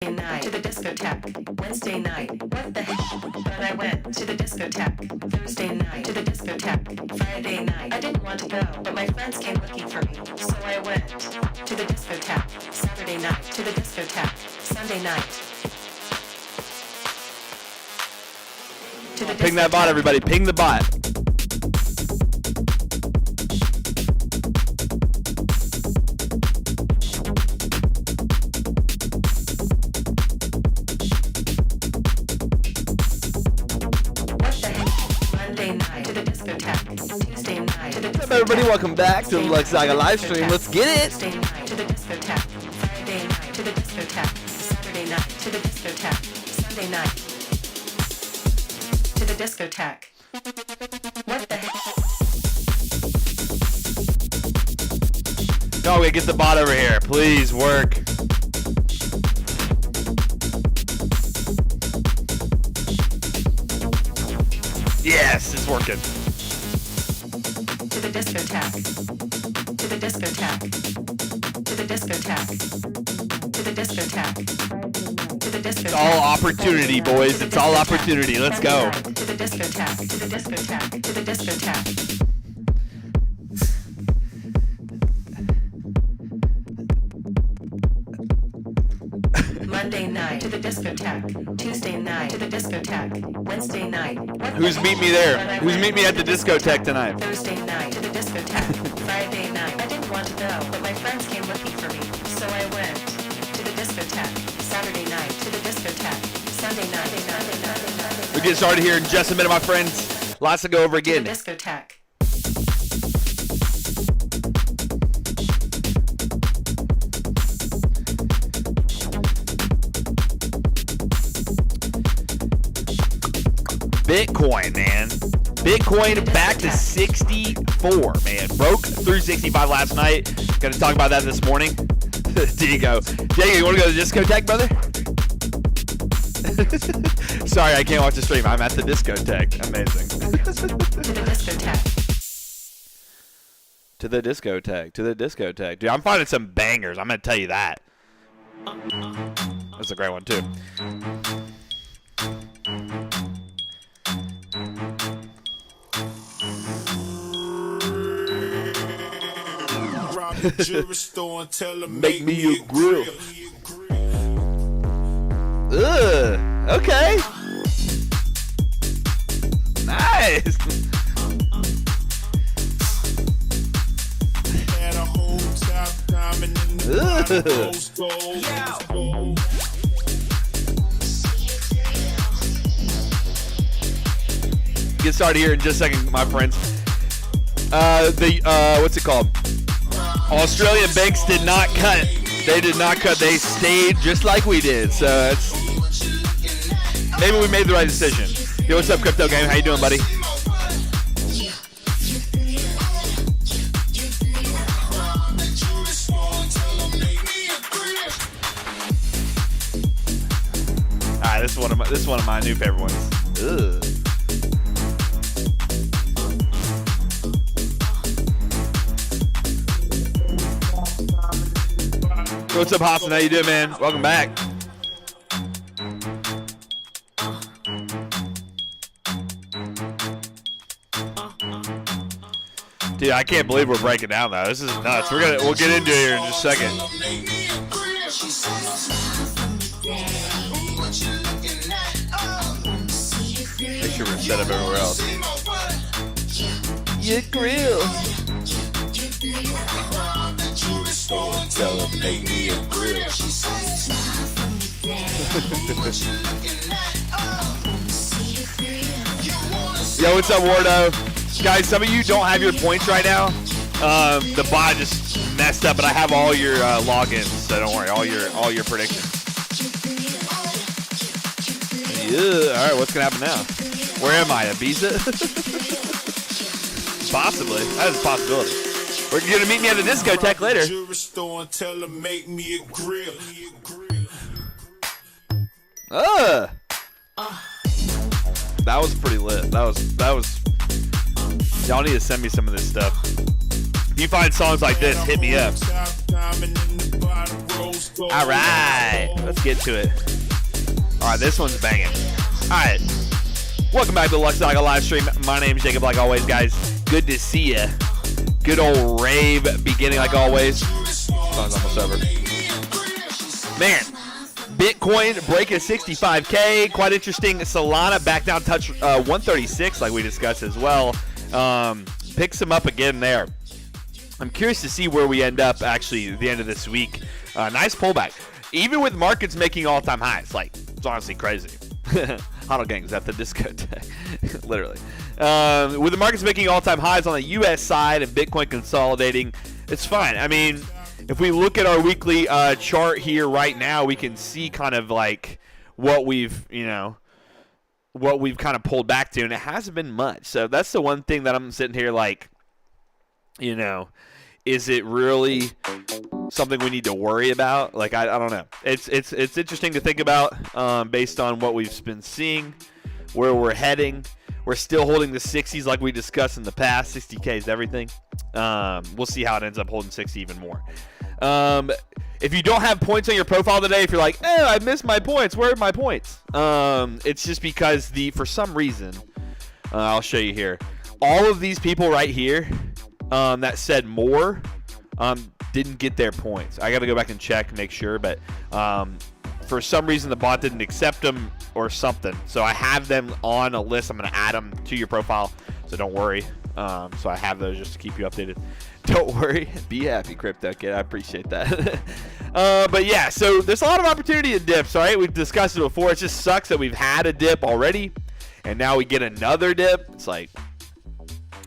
night to the discotheque. Wednesday night, what the heck? But I went to the discotheque. Thursday night to the discotheque. Friday night, I didn't want to go, but my friends came looking for me, so I went to the discotheque. Saturday night to the discotheque. Sunday night to the discotheque. Ping that bot, everybody. Ping the bot. What's up, everybody? Welcome back to the Lux Saga live stream. Let's get it. Thursday night to the discotheque. Friday night to the discotheque. Saturday night to the discotheque. Sunday night to the discotheque. What the heck? No, we get the bot over here. Please work. Yes, it's working. To the discotheque. To the discotheque. To the discotheque. To the discotheque. To the discotheque. It's all opportunity, boys. It's all opportunity. Let's go. To the discotheque. To the discotheque. To the discotheque. Monday night to the discotheque. Tuesday night to the discotheque. Wednesday night. Who's meet me there? Who's meet me at the discotheque tonight? Thursday night to the discotheque. Friday night. I didn't want to go, but my friends came looking for me, so I went to the discotheque. Saturday night to the discotheque. Sunday night. We'll get started here in just a minute, my friends. Lots to go over again. To the discotheque. Bitcoin, man. Bitcoin back to 64, man. Broke through 65 last night. Gonna talk about that this morning. Diego, you wanna go to the discotheque, brother? Sorry, I can't watch the stream. I'm at the discotheque. Amazing. To the discotheque. To the discotheque. Dude, I'm finding some bangers. I'm gonna tell you that. That's a great one, too. Make me a grill. Ugh. Okay. Nice. Get started here in just a second, my friends. What's it called? Australian banks did not cut. They did not cut. They stayed just like we did. So it's maybe we made the right decision. Yo, what's up, Crypto Game? How you doing, buddy? All right, this is one of my new favorite ones. Ugh. What's up, Hassan? How you doing, man? Welcome back. Dude, I can't believe we're breaking down though. This is nuts. We'll get into it here in just a second. Make sure we're set up everywhere else. Your grill. Tell her, make me a grill. Yo, what's up, Wardo? Guys, some of you don't have your points right now. The bot just messed up, but I have all your logins, so don't worry. All your predictions. Yeah. All right, what's gonna happen now? Where am I? Ibiza? Possibly. That is a possibility. We're gonna meet me at the discotheque later. That was pretty lit. That was. Y'all need to send me some of this stuff. If you find songs like this, hit me up. All right, let's get to it. All right, this one's banging. All right, welcome back to the Lux Saga live stream. My name is Jacob, like always, guys. Good to see you. Good old rave beginning, like always. Song's almost over. Man, Bitcoin breaking 65K. Quite interesting. Solana back down, touch 136, like we discussed as well. Picks him up again there. I'm curious to see where we end up actually at the end of this week. Nice pullback. Even with markets making all-time highs. Like, it's honestly crazy. Huddle gangs at the discotheque. Literally. With the markets making all-time highs on the U.S. side and Bitcoin consolidating, it's fine. I mean, if we look at our weekly chart here right now, we can see kind of like what we've kind of pulled back to, and it hasn't been much. So that's the one thing that I'm sitting here like, is it really something we need to worry about? Like, I don't know. It's interesting to think about based on what we've been seeing, where we're heading. We're still holding the 60s like we discussed in the past. 60K is everything. We'll see how it ends up holding 60 even more. If you don't have points on your profile today, if you're like, I missed my points, where are my points? It's just because for some reason, I'll show you here. All of these people right here that said more didn't get their points. I got to go back and check, make sure, but for some reason the bot didn't accept them or something. So I have them on a list. I'm going to add them to your profile, so don't worry. So I have those just to keep you updated. Don't worry. Be happy, Crypto Kid. I appreciate that. But yeah, so there's a lot of opportunity in dips, all right? We've discussed it before. It just sucks that we've had a dip already, and now we get another dip. It's like,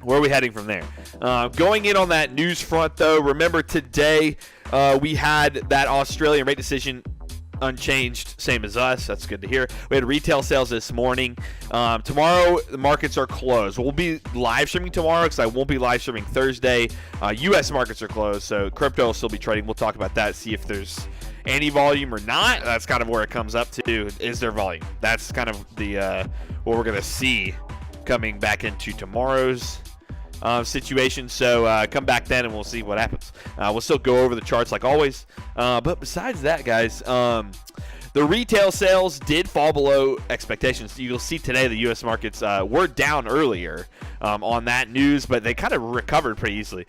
where are we heading from there? Going in on that news front, though, remember today we had that Australian rate decision unchanged, same as us. That's good to hear. We had retail sales this morning. Tomorrow, the markets are closed. We'll be live streaming tomorrow because I won't be live streaming Thursday. U.S. markets are closed, so crypto will still be trading. We'll talk about that, see if there's any volume or not. That's kind of where it comes up to. Is there volume? That's kind of the what we're going to see coming back into tomorrow's situation. So come back then and we'll see what happens. We'll still go over the charts like always. But besides that, guys, the retail sales did fall below expectations. You'll see today the U.S. markets were down earlier on that news, but they kind of recovered pretty easily.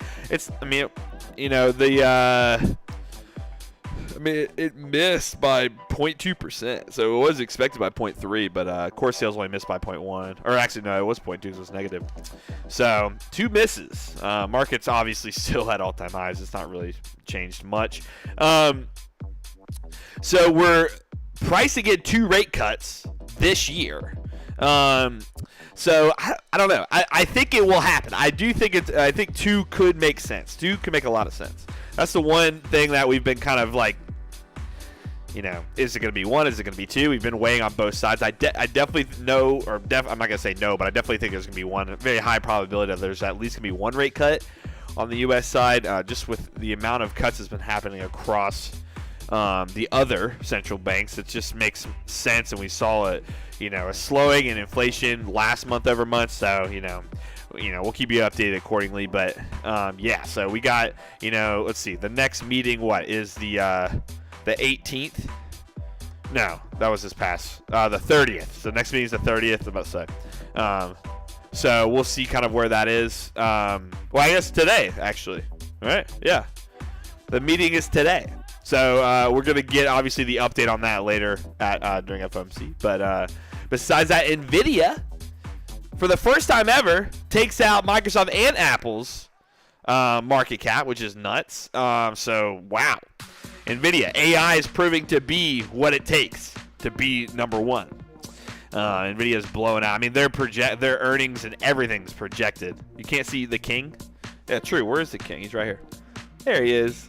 It missed by 0.2%, so it was expected by 0.3, but core sales only missed by 0.1. Or actually, no, it was 0.2, so it was negative. So, 2 misses. Markets obviously still had all-time highs. It's not really changed much. So, we're pricing in 2 rate cuts this year. So, I don't know. I think it will happen. I think 2 could make sense. 2 could make a lot of sense. That's the one thing that we've been kind of like, is it going to be 1? Is it going to be 2? We've been weighing on both sides. I definitely know, I'm not going to say no, but I definitely think there's going to be 1. A very high probability that there's at least going to be 1 rate cut on the U.S. side, just with the amount of cuts that's been happening across the other central banks. It just makes sense, and we saw a slowing in inflation last month over month, so, we'll keep you updated accordingly. But yeah, so we got, let's see, the next meeting, what is the 18th? No, that was this past the 30th. So the next meeting is the 30th, I'm about to say. So we'll see kind of where that is. Well, I guess today, actually. All right, yeah, the meeting is today. So we're gonna get obviously the update on that later during FOMC. But besides that, Nvidia, for the first time ever, takes out Microsoft and Apple's market cap, which is nuts. So, wow. Nvidia, AI is proving to be what it takes to be number 1. Nvidia is blowing out. I mean, their earnings and everything's projected. You can't see the king? Yeah, true. Where is the king? He's right here. There he is.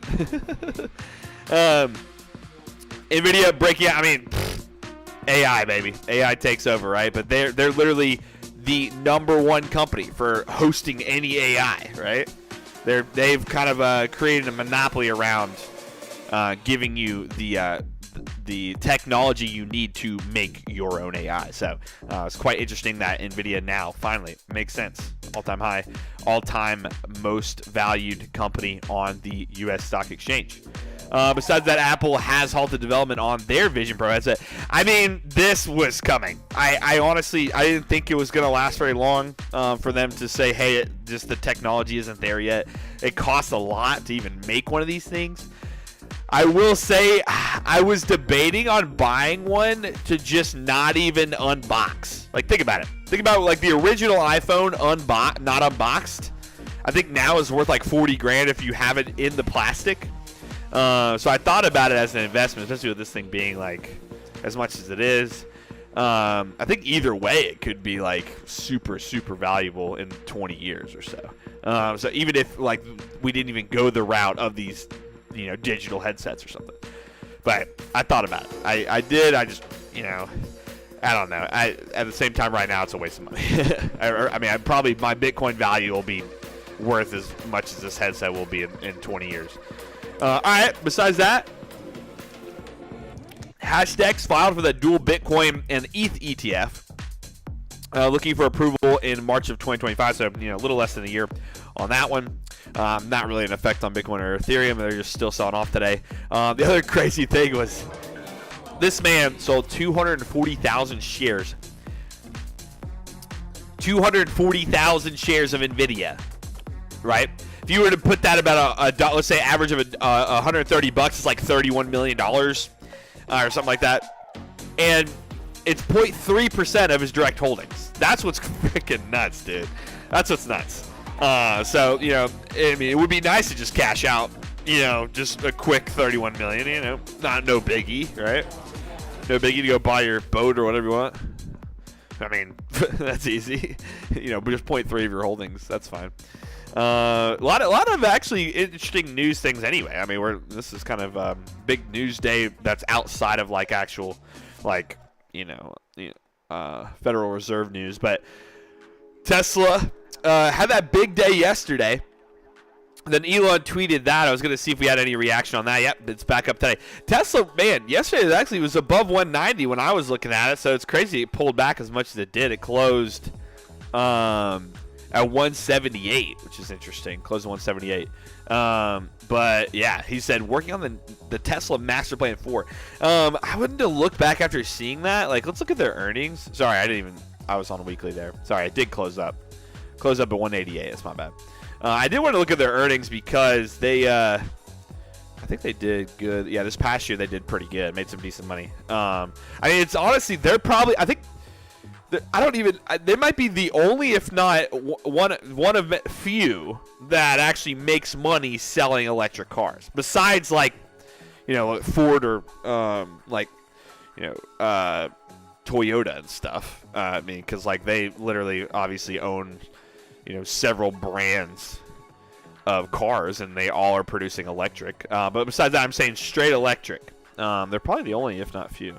Nvidia breaking out. I mean, AI, baby. AI takes over, right? But they're literally the number 1 company for hosting any AI, right? They've kind of created a monopoly around giving you the technology you need to make your own AI. So it's quite interesting that Nvidia now finally makes sense. All-time high, all-time most valued company on the U.S. stock exchange. Besides that, Apple has halted development on their Vision Pro headset. I mean, this was coming. I honestly, I didn't think it was going to last very long for them to say, hey, just the technology isn't there yet. It costs a lot to even make one of these things. I will say I was debating on buying one to just not even unbox. Like, think about it. Think about like the original iPhone not unboxed. I think now is worth like 40 grand if you have it in the plastic. So I thought about it as an investment, especially with this thing being like as much as it is. I think either way it could be like super, super valuable in 20 years or so. So even if like we didn't even go the route of these, you know, digital headsets or something. But I thought about it. I did. I just, you know, I don't know. At the same time right now it's a waste of money. I mean, probably my Bitcoin value will be worth as much as this headset will be in 20 years. All right, besides that, Hashdex filed for the dual Bitcoin and ETH ETF, looking for approval in March of 2025, so, you know, a little less than a year on that one. Not really an effect on Bitcoin or Ethereum. They're just still selling off today. The other crazy thing was this man sold 240,000 shares. 240,000 shares of NVIDIA, right? If you were to put that about let's say average of $130, it's like $31 million or something like that. And it's 0.3% of his direct holdings. That's what's freaking nuts, dude. That's what's nuts. So, you know, I mean, it would be nice to just cash out, you know, just a quick 31 million, you know, no biggie, right? No biggie to go buy your boat or whatever you want. I mean, that's easy. You know, but just 0.3 of your holdings, that's fine. A lot of actually interesting news things anyway. I mean, this is kind of big news day that's outside of like actual, like, you know, Federal Reserve news. But Tesla had that big day yesterday. Then Elon tweeted that. I was going to see if we had any reaction on that. Yep, it's back up today. Tesla, man, yesterday it actually was above 190 when I was looking at it, so it's crazy it pulled back as much as it did. It closed at 178, which is interesting. Closed at 178. But yeah, he said working on the Tesla Master Plan 4. I wouldn't have looked back after seeing that. Like, let's look at their earnings. Sorry, I was on a weekly there. Sorry, I did close up. Closed up at 188. That's my bad. I did want to look at their earnings because they, I think they did good. Yeah, this past year they did pretty good. Made some decent money. I mean, it's honestly, they're probably, I think, they might be the only, if not one of few that actually makes money selling electric cars. Besides, like, you know, Ford or, like, you know, Toyota and stuff. I mean, because, like, they literally obviously own, you know, several brands of cars, and they all are producing electric. But besides that, I'm saying straight electric. They're probably the only, if not few,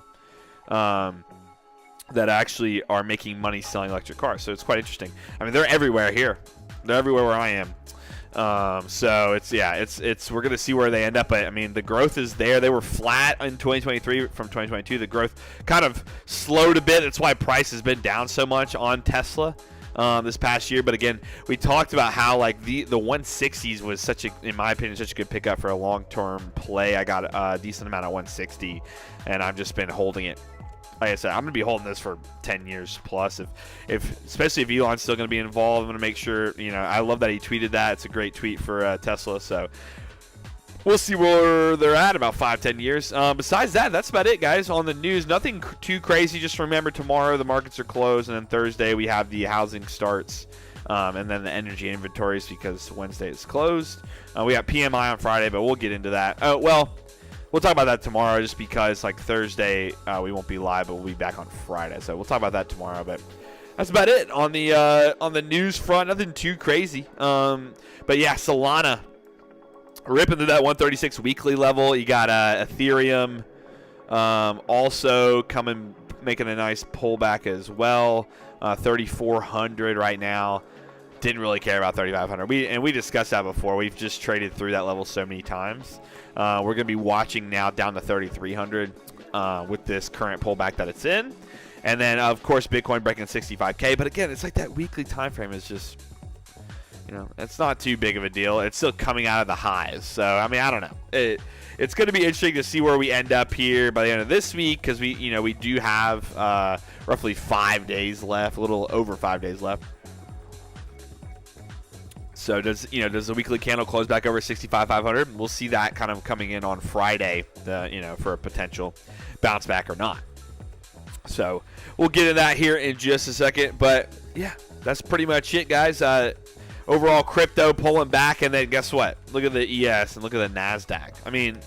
that actually are making money selling electric cars. So it's quite interesting. I mean, they're everywhere here. They're everywhere where I am. So it's we're gonna see where they end up. But I mean, the growth is there. They were flat in 2023 from 2022. The growth kind of slowed a bit. That's why price has been down so much on Tesla this past year. But again, we talked about how like the 160s was such a, in my opinion, such a good pickup for a long-term play. I got a decent amount of 160, and I've just been holding it. Like I said, I'm gonna be holding this for 10 years plus. Especially if Elon's still gonna be involved, I'm gonna make sure. You know, I love that he tweeted that. It's a great tweet for Tesla. So we'll see where they're at about 5-10 years. Besides that, that's about it, guys. On the news, nothing too crazy. Just remember, tomorrow the markets are closed, and then Thursday we have the housing starts, and then the energy inventories because Wednesday is closed. We got PMI on Friday, but we'll get into that. We'll talk about that tomorrow just because, like, Thursday we won't be live, but we'll be back on Friday. So we'll talk about that tomorrow. But that's about it on the news front. Nothing too crazy. But yeah, Solana ripping to that 136 weekly level. You got Ethereum also making a nice pullback as well. 3,400 right now. Didn't really care about 3,500. We discussed that before. We've just traded through that level so many times. We're going to be watching now down to 3,300 with this current pullback that it's in. And then, of course, Bitcoin breaking 65K. But again, it's like that weekly time frame is just, You know, it's not too big of a deal. It's still coming out of the highs. So, I mean, I don't know. It's going to be interesting to see where we end up here by the end of this week because we do have roughly 5 days left, a little over 5 days left. So does the weekly candle close back over 65,500? We'll see that kind of coming in on Friday, for a potential bounce back or not. So we'll get into that here in just a second. But yeah, that's pretty much it, guys. Overall, crypto pulling back, and then guess what? Look at the ES and look at the NASDAQ. I mean,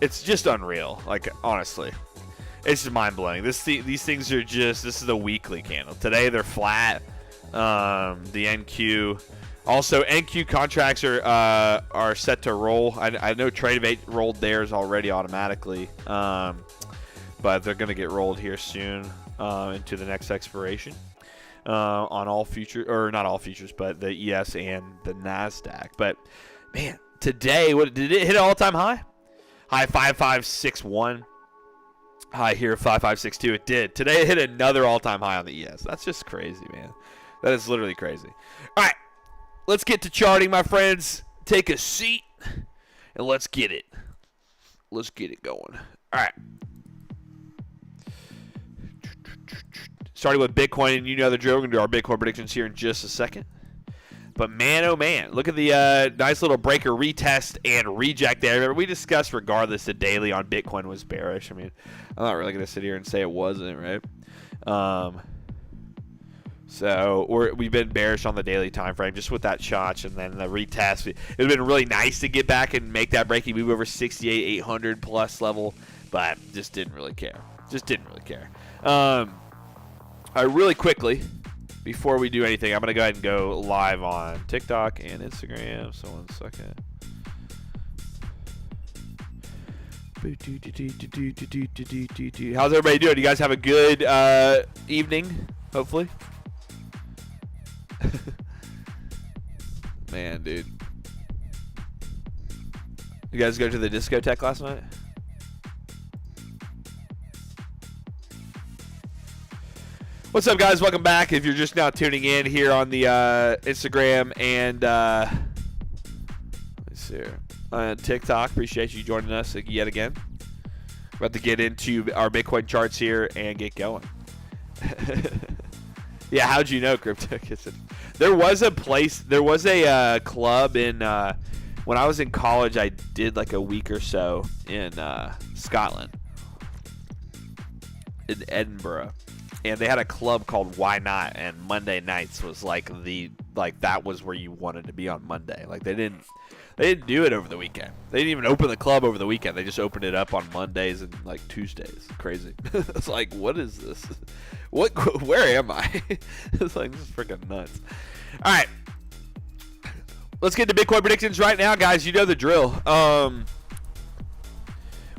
it's just unreal. Like, honestly, it's just mind-blowing. These things are just, this is the weekly candle. Today, they're flat. The NQ. Also, NQ contracts are set to roll. I know Trade rolled theirs already automatically, but they're going to get rolled here soon into the next expiration. On all futures, or not all futures, but the ES and the NASDAQ. But, man, today, what did it hit an all-time high? High 5561. High here 5562. It did. Today, it hit another all-time high on the ES. That's just crazy, man. That is literally crazy. All right, let's get to charting, my friends. Take a seat, and let's get it. Let's get it going. All right. Starting with Bitcoin, and you know the drill. We're going to do our Bitcoin predictions here in just a second. But man, oh man, look at the nice little breaker retest and reject there. Remember, we discussed regardless the daily on Bitcoin was bearish. I mean, I'm not really going to sit here and say it wasn't, right? So we've been bearish on the daily time frame just with that shot and then the retest. It would have been really nice to get back and make that breaking move over 68,800 plus level, but just didn't really care. Really quickly, before we do anything, I'm going to go ahead and go live on TikTok and Instagram. So 1 second. How's everybody doing? You guys have a good evening, hopefully? Man, dude. You guys go to the discotheque last night? What's up, guys? Welcome back. If you're just now tuning in here on the Instagram and let's see here, TikTok, appreciate you joining us yet again. We're about to get into our Bitcoin charts here and get going. Yeah, how'd you know, Crypto? There was a club in when I was in college. I did like a week or so in Scotland, in Edinburgh. And they had a club called Why Not, and Monday nights was that was where you wanted to be on Monday. Like they didn't do it over the weekend. They didn't even open the club over the weekend. They just opened it up on Mondays and like Tuesdays. Crazy. It's like, what is this? Where am I? It's like, this is freaking nuts. All right, let's get to Bitcoin predictions right now, guys. You know the drill.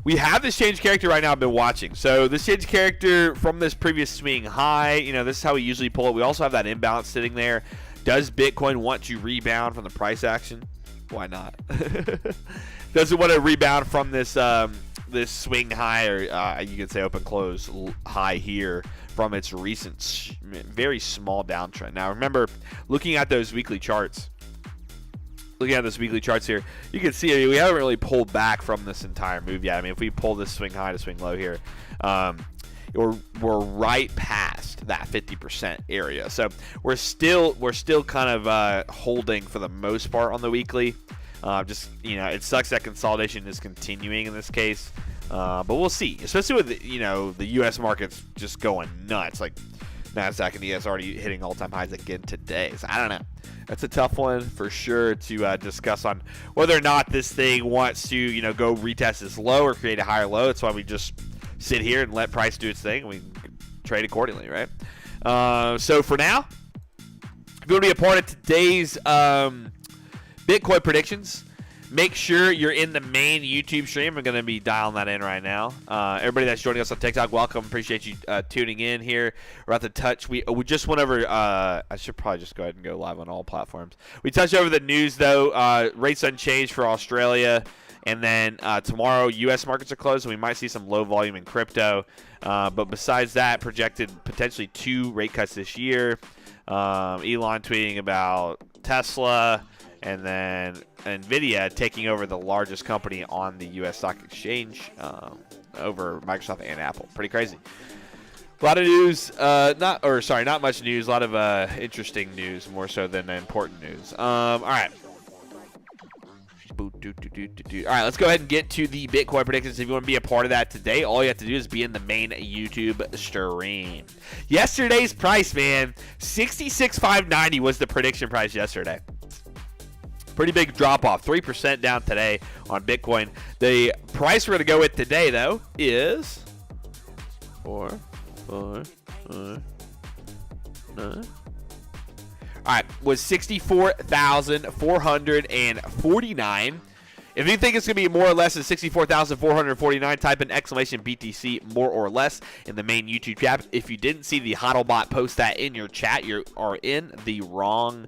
We have this change character right now I've been watching. So this change character from this previous swing high, this is how we usually pull it. We also have that imbalance sitting there. Does Bitcoin want to rebound from the price action? Why not? Does it want to rebound from this this swing high, or you could say open close high here from its recent very small downtrend? Now remember, looking at those weekly charts. Looking at this weekly charts here, you can see we haven't really pulled back from this entire move yet. I mean, if we pull this swing high to swing low here, we're right past that 50% area. So we're still kind of holding for the most part on the weekly. It sucks that consolidation is continuing in this case, but we'll see. Especially with the U.S. markets just going nuts, like NASDAQ and ES already hitting all-time highs again today. So I don't know. That's a tough one for sure to discuss on whether or not this thing wants to, go retest this low or create a higher low. That's why we just sit here and let price do its thing. We trade accordingly, right? So for now, if you want to be a part of today's Bitcoin predictions, make sure you're in the main YouTube stream. I'm going to be dialing that in right now. Everybody that's joining us on TikTok, welcome. Appreciate you tuning in here. We're at the touch. We just went over. I should probably just go ahead and go live on all platforms. We touched over the news, though. Rates unchanged for Australia. And then tomorrow, U.S. markets are closed, so we might see some low volume in crypto. But besides that, projected potentially 2 rate cuts this year. Elon tweeting about Tesla, and then Nvidia taking over the largest company on the U.S. stock exchange over Microsoft and Apple. Pretty crazy. A lot of news, not much news. A lot of interesting news, more so than important news. All right. All right, let's go ahead and get to the Bitcoin predictions. If you want to be a part of that today, all you have to do is be in the main YouTube stream. Yesterday's price, man, 66,590 was the prediction price yesterday. Pretty big drop off, 3% down today on Bitcoin. The price we're going to go with today, though, is 9. All right, was 64,449. If you think it's going to be more or less than 64,449, type in exclamation BTC more or less in the main YouTube chat. If you didn't see the HODLbot post that in your chat, you are in the wrong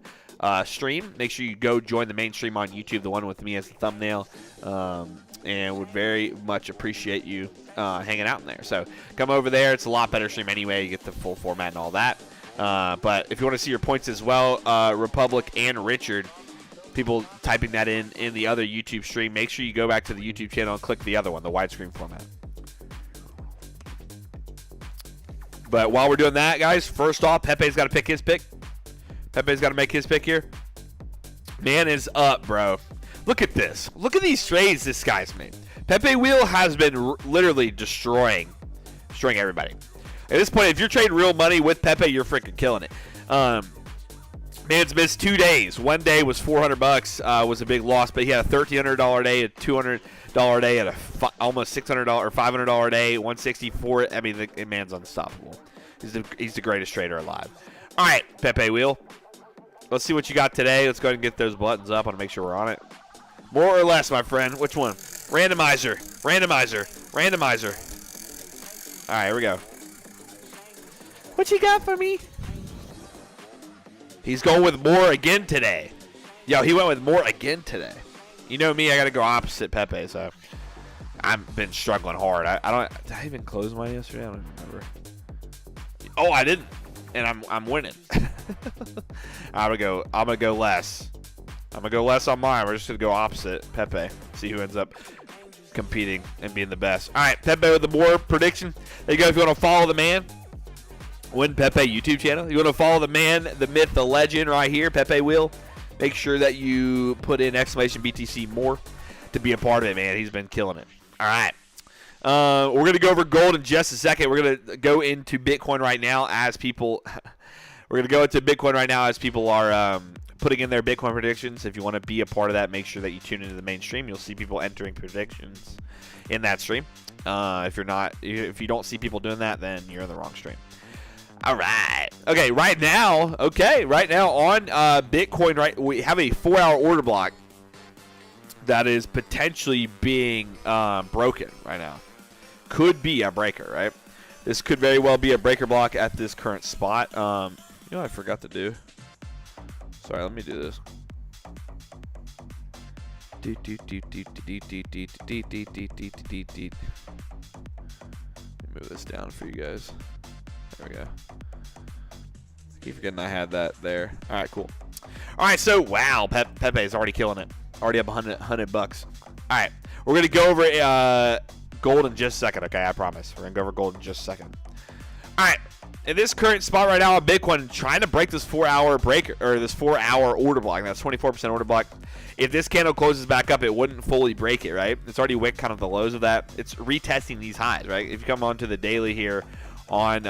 stream. Make sure you go join the main stream on YouTube, the one with me as the thumbnail, and would very much appreciate you hanging out in there. So come over there. It's a lot better stream anyway. You get the full format and all that. But if you want to see your points as well, Republic and Richard, people typing that in the other YouTube stream, make sure you go back to the YouTube channel and click the other one, the widescreen format. But while we're doing that, guys, first off, Pepe's got to pick his pick. Pepe's got to make his pick here. Man is up, bro. Look at this. Look at these trades this guy's made. Pepe Wheel has been literally destroying everybody. At this point, if you're trading real money with Pepe, you're freaking killing it. Man's missed 2 days. One day was $400, was a big loss, but he had a $1,300 day, a $200 day, and almost $600 or $500 day, 164. I mean, the man's unstoppable. He's the greatest trader alive. All right, Pepe Wheel. Let's see what you got today. Let's go ahead and get those buttons up. I want to make sure we're on it. More or less, my friend. Which one? Randomizer. All right, here we go. What you got for me? He's going with more again today. Yo, he went with more again today. You know me, I got to go opposite Pepe, so I've been struggling hard. Did I even close mine yesterday? I don't even remember. Oh, I didn't. And I'm winning. I'm gonna go less. I'm gonna go less on mine. We're just gonna go opposite Pepe. See who ends up competing and being the best. All right, Pepe with the more prediction. There you go. If you want to follow the man, Win Pepe YouTube channel. You want to follow the man, the myth, the legend right here, Pepe Will. Make sure that you put in exclamation BTC more to be a part of it, man. He's been killing it. All right. We're going to go over gold in just a second. We're going to go into Bitcoin right now as people are putting in their Bitcoin predictions. If you want to be a part of that, make sure that you tune into the main stream. You'll see people entering predictions in that stream. If you don't see people doing that, then you're in the wrong stream. All right. Okay, right now on Bitcoin, we have a 4-hour order block that is potentially being broken right now. Could be a breaker, right? This could very well be a breaker block at this current spot. You know what I forgot to do? Sorry, let me do this. Let me move this down for you guys. There we go. Keep forgetting I had that there. All right, cool. All right, so wow, Pepe is already killing it. Already up $100 bucks. All right, we're gonna go over gold in just a second. Okay, I promise. We're gonna go over gold in just a second. All right, in this current spot right now on Bitcoin, trying to break this 4-hour break or this 4-hour order block. That's 24% order block. If this candle closes back up, it wouldn't fully break it, right? It's already wicked kind of the lows of that. It's retesting these highs, right? If you come onto the daily here on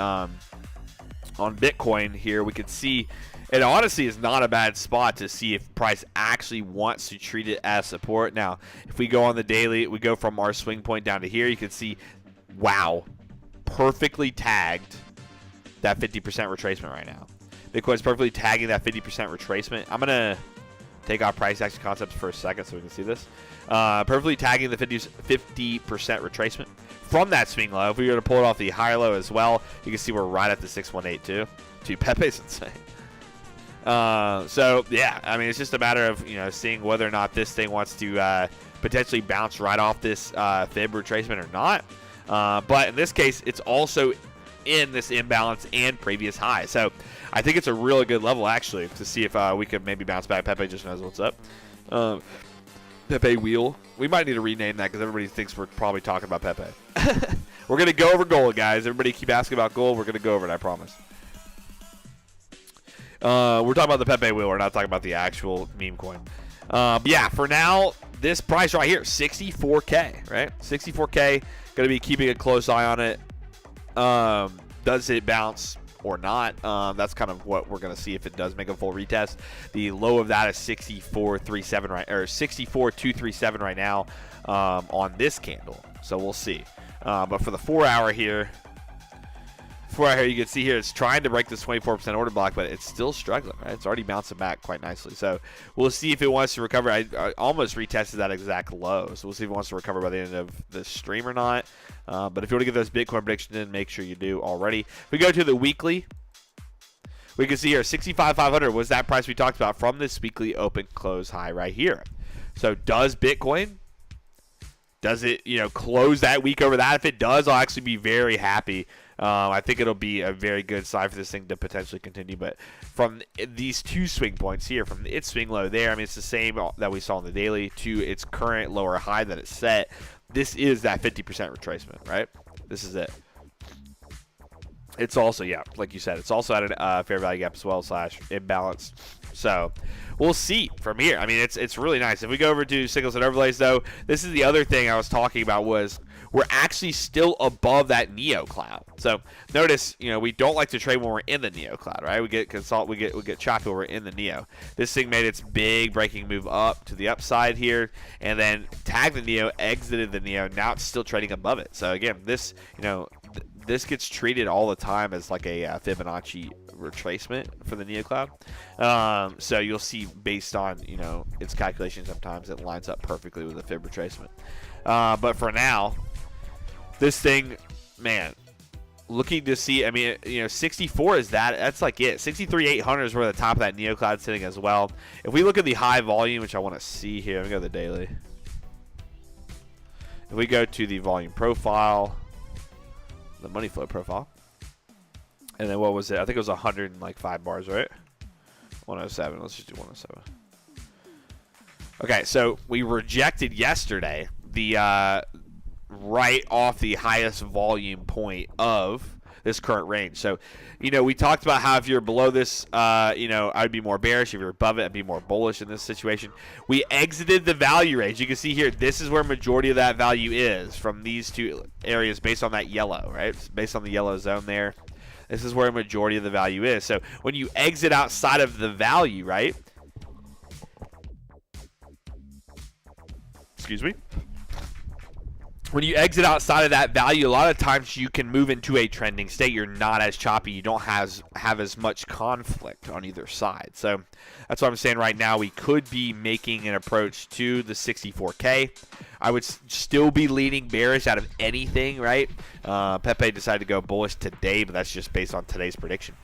Bitcoin here, we could see it honestly is not a bad spot to see if price actually wants to treat it as support. Now, if we go on the daily, we go from our swing point down to here, you can see, wow, perfectly tagged that 50% retracement right now. Bitcoin's perfectly tagging that 50% retracement. I'm going to take off price action concepts for a second so we can see this. Perfectly tagging the 50% retracement from that swing low. If we were to pull it off the higher low as well, you can see we're right at the 618 too. Dude, Pepe's insane. So yeah, I mean, it's just a matter of seeing whether or not this thing wants to potentially bounce right off this fib retracement or not. But in this case, it's also in this imbalance and previous high. So I think it's a really good level, actually, to see if we could maybe bounce back. Pepe just knows what's up. Pepe wheel. We might need to rename that because everybody thinks we're probably talking about Pepe. We're going to go over gold, guys. Everybody keep asking about gold. We're going to go over it, I promise. We're talking about the Pepe wheel. We're not talking about the actual meme coin. But yeah, for now, this price right here, 64K, right? 64K. Going to be keeping a close eye on it. Does it bounce or not? That's kind of what we're going to see if it does make a full retest. The low of that is 64.37 right, or 64.237 right now on this candle. So we'll see. But for the 4 hour here, you can see here it's trying to break this 24% order block, but it's still struggling, right? It's already bouncing back quite nicely. So we'll see if it wants to recover. I almost retested that exact low. So we'll see if it wants to recover by the end of the stream or not. But if you want to get those Bitcoin predictions in, make sure you do already. If we go to the weekly, we can see here 65,500 was that price we talked about from this weekly open close high right here. So does Bitcoin, does it, close that week over that? If it does, I'll actually be very happy. I think it'll be a very good sign for this thing to potentially continue. But from these two swing points here, from its swing low there, I mean, it's the same that we saw on the daily to its current lower high that it's set. This is that 50% retracement, right? This is it. It's also, yeah, like you said, it's also at a fair value gap as well / imbalance. So we'll see from here. I mean, it's really nice. If we go over to signals and overlays, though, this is the other thing I was talking about was we're actually still above that Neo cloud. So notice, we don't like to trade when we're in the Neo cloud, right? We get choppy when we're in the Neo. This thing made its big breaking move up to the upside here, and then tagged the Neo, exited the Neo. Now it's still trading above it. So again, this, this gets treated all the time as like a Fibonacci retracement for the Neo cloud. So you'll see based on, its calculations, sometimes it lines up perfectly with a Fib retracement. But for now, this thing, man, looking to see, I mean, 64 is that's like it. 63,800 is where the top of that Neo cloud sitting as well. If we look at the high volume, which I want to see here, let me go to the daily. If we go to the volume profile, the money flow profile, and then what was it? I think it was 105 bars, right? 107. Let's just do 107. Okay, so we rejected yesterday the right off the highest volume point of this current range. So, we talked about how if you're below this, I'd be more bearish. If you're above it, I'd be more bullish in this situation. We exited the value range. You can see here, this is where majority of that value is from these two areas based on that yellow, right? Based on the yellow zone there. This is where a majority of the value is. So when you exit outside of the value, right? Excuse me. When you exit outside of that value, a lot of times you can move into a trending state. You're not as choppy. You don't have as much conflict on either side. So that's what I'm saying right now. We could be making an approach to the 64K. I would still be leaning bearish out of anything, right? Pepe decided to go bullish today, but that's just based on today's prediction.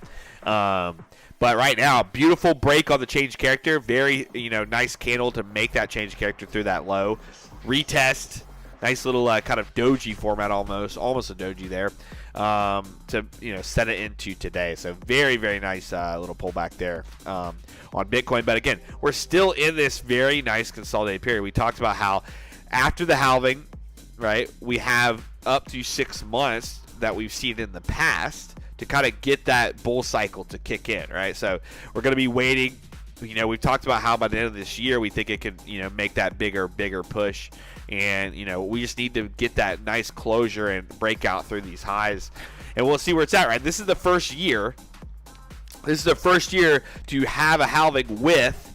But right now, beautiful break on the change character. Very, nice candle to make that change character through that low. Retest. Nice little kind of doji format almost a doji there to set it into today. So very, very nice little pullback there on Bitcoin. But again, we're still in this very nice consolidated period. We talked about how after the halving, right, we have up to 6 months that we've seen in the past to kind of get that bull cycle to kick in, right? So we're going to be waiting. We've talked about how by the end of this year we think it could, make that bigger push. And, we just need to get that nice closure and break out through these highs. And we'll see where it's at, right? This is the first year. This is the first year to have a halving with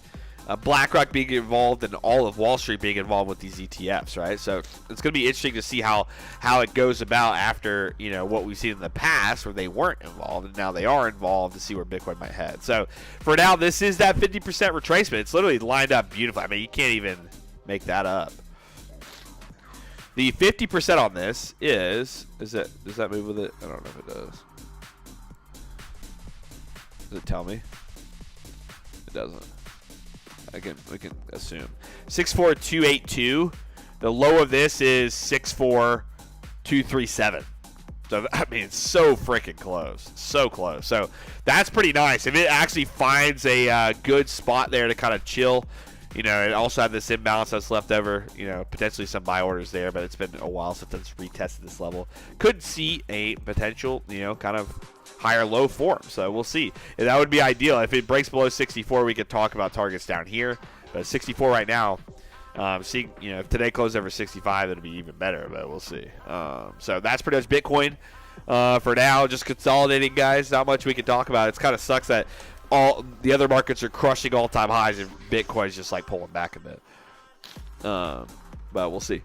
BlackRock being involved and all of Wall Street being involved with these ETFs, right? So it's going to be interesting to see how it goes about after, what we've seen in the past where they weren't involved and now they are involved to see where Bitcoin might head. So for now, this is that 50% retracement. It's literally lined up beautifully. I mean, you can't even make that up. The 50% on this does that move with it? I don't know if it does. Does it tell me? It doesn't. We can assume. 64282. The low of this is 64237. So, I mean, it's so freaking close. So close. So that's pretty nice. If it actually finds a good spot there to kind of chill, you know, it also had this imbalance that's left over, you know, potentially some buy orders there, but it's been a while since it's retested this level. Could see a potential, you know, kind of higher low form. So we'll see. And that would be ideal. If it breaks below 64, we could talk about targets down here. But 64 right now, seeing, you know, if today closed over 65, it'll be even better, but we'll see. So that's pretty much Bitcoin for now. Just consolidating, guys. Not much we can talk about. It kind of sucks that all the other markets are crushing all-time highs and Bitcoin's just like pulling back a bit. But we'll see.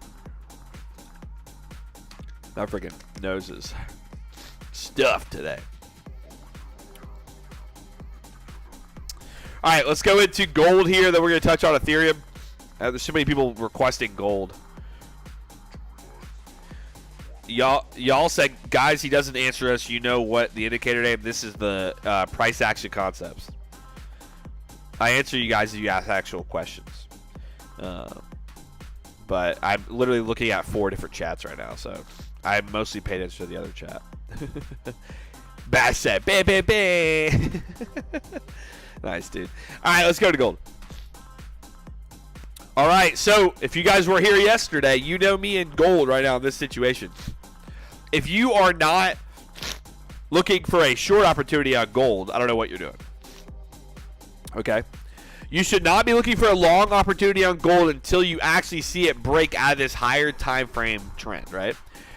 My freaking nose is stuffed today. All right, let's go into gold here. Then we're going to touch on Ethereum. There's so many people requesting gold. Y'all said, guys, he doesn't answer us. You know what the indicator name? This is the price action concepts. I answer you guys if you ask actual questions. But I'm literally looking at 4 different chats right now, so I mostly paid attention to the other chat. Bash said, bam, bam, bam. Nice, dude. All right, let's go to gold. All right, so if you guys were here yesterday, you know me in gold right now in this situation. If you are not looking for a short opportunity on gold, I don't know what you're doing. Okay? You should not be looking for a long opportunity on gold until you actually see it break out of this higher time frame trend, right?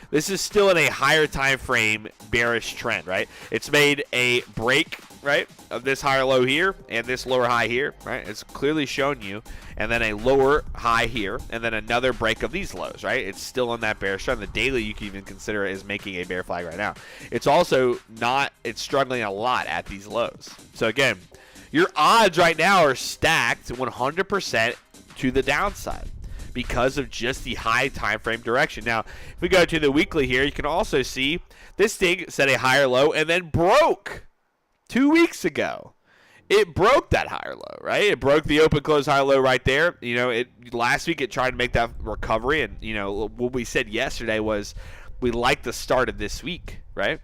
This is still in a higher time frame bearish trend, right? It's made a break, right, of this higher low here and this lower high here, right? It's clearly shown you, and then a lower high here, and then another break of these lows, right? It's still in that bearish trend. The daily you can even consider is making a bear flag right now. It's also not, it's struggling a lot at these lows. So again, your odds right now are stacked 100% to the downside because of just the high time frame direction. Now, if we go to the weekly here, you can also see this thing set a higher low and then broke 2 weeks ago. It broke that higher low, right? It broke the open close high low right there. You know, last week it tried to make that recovery, and you know what we said yesterday was we like the start of this week, right?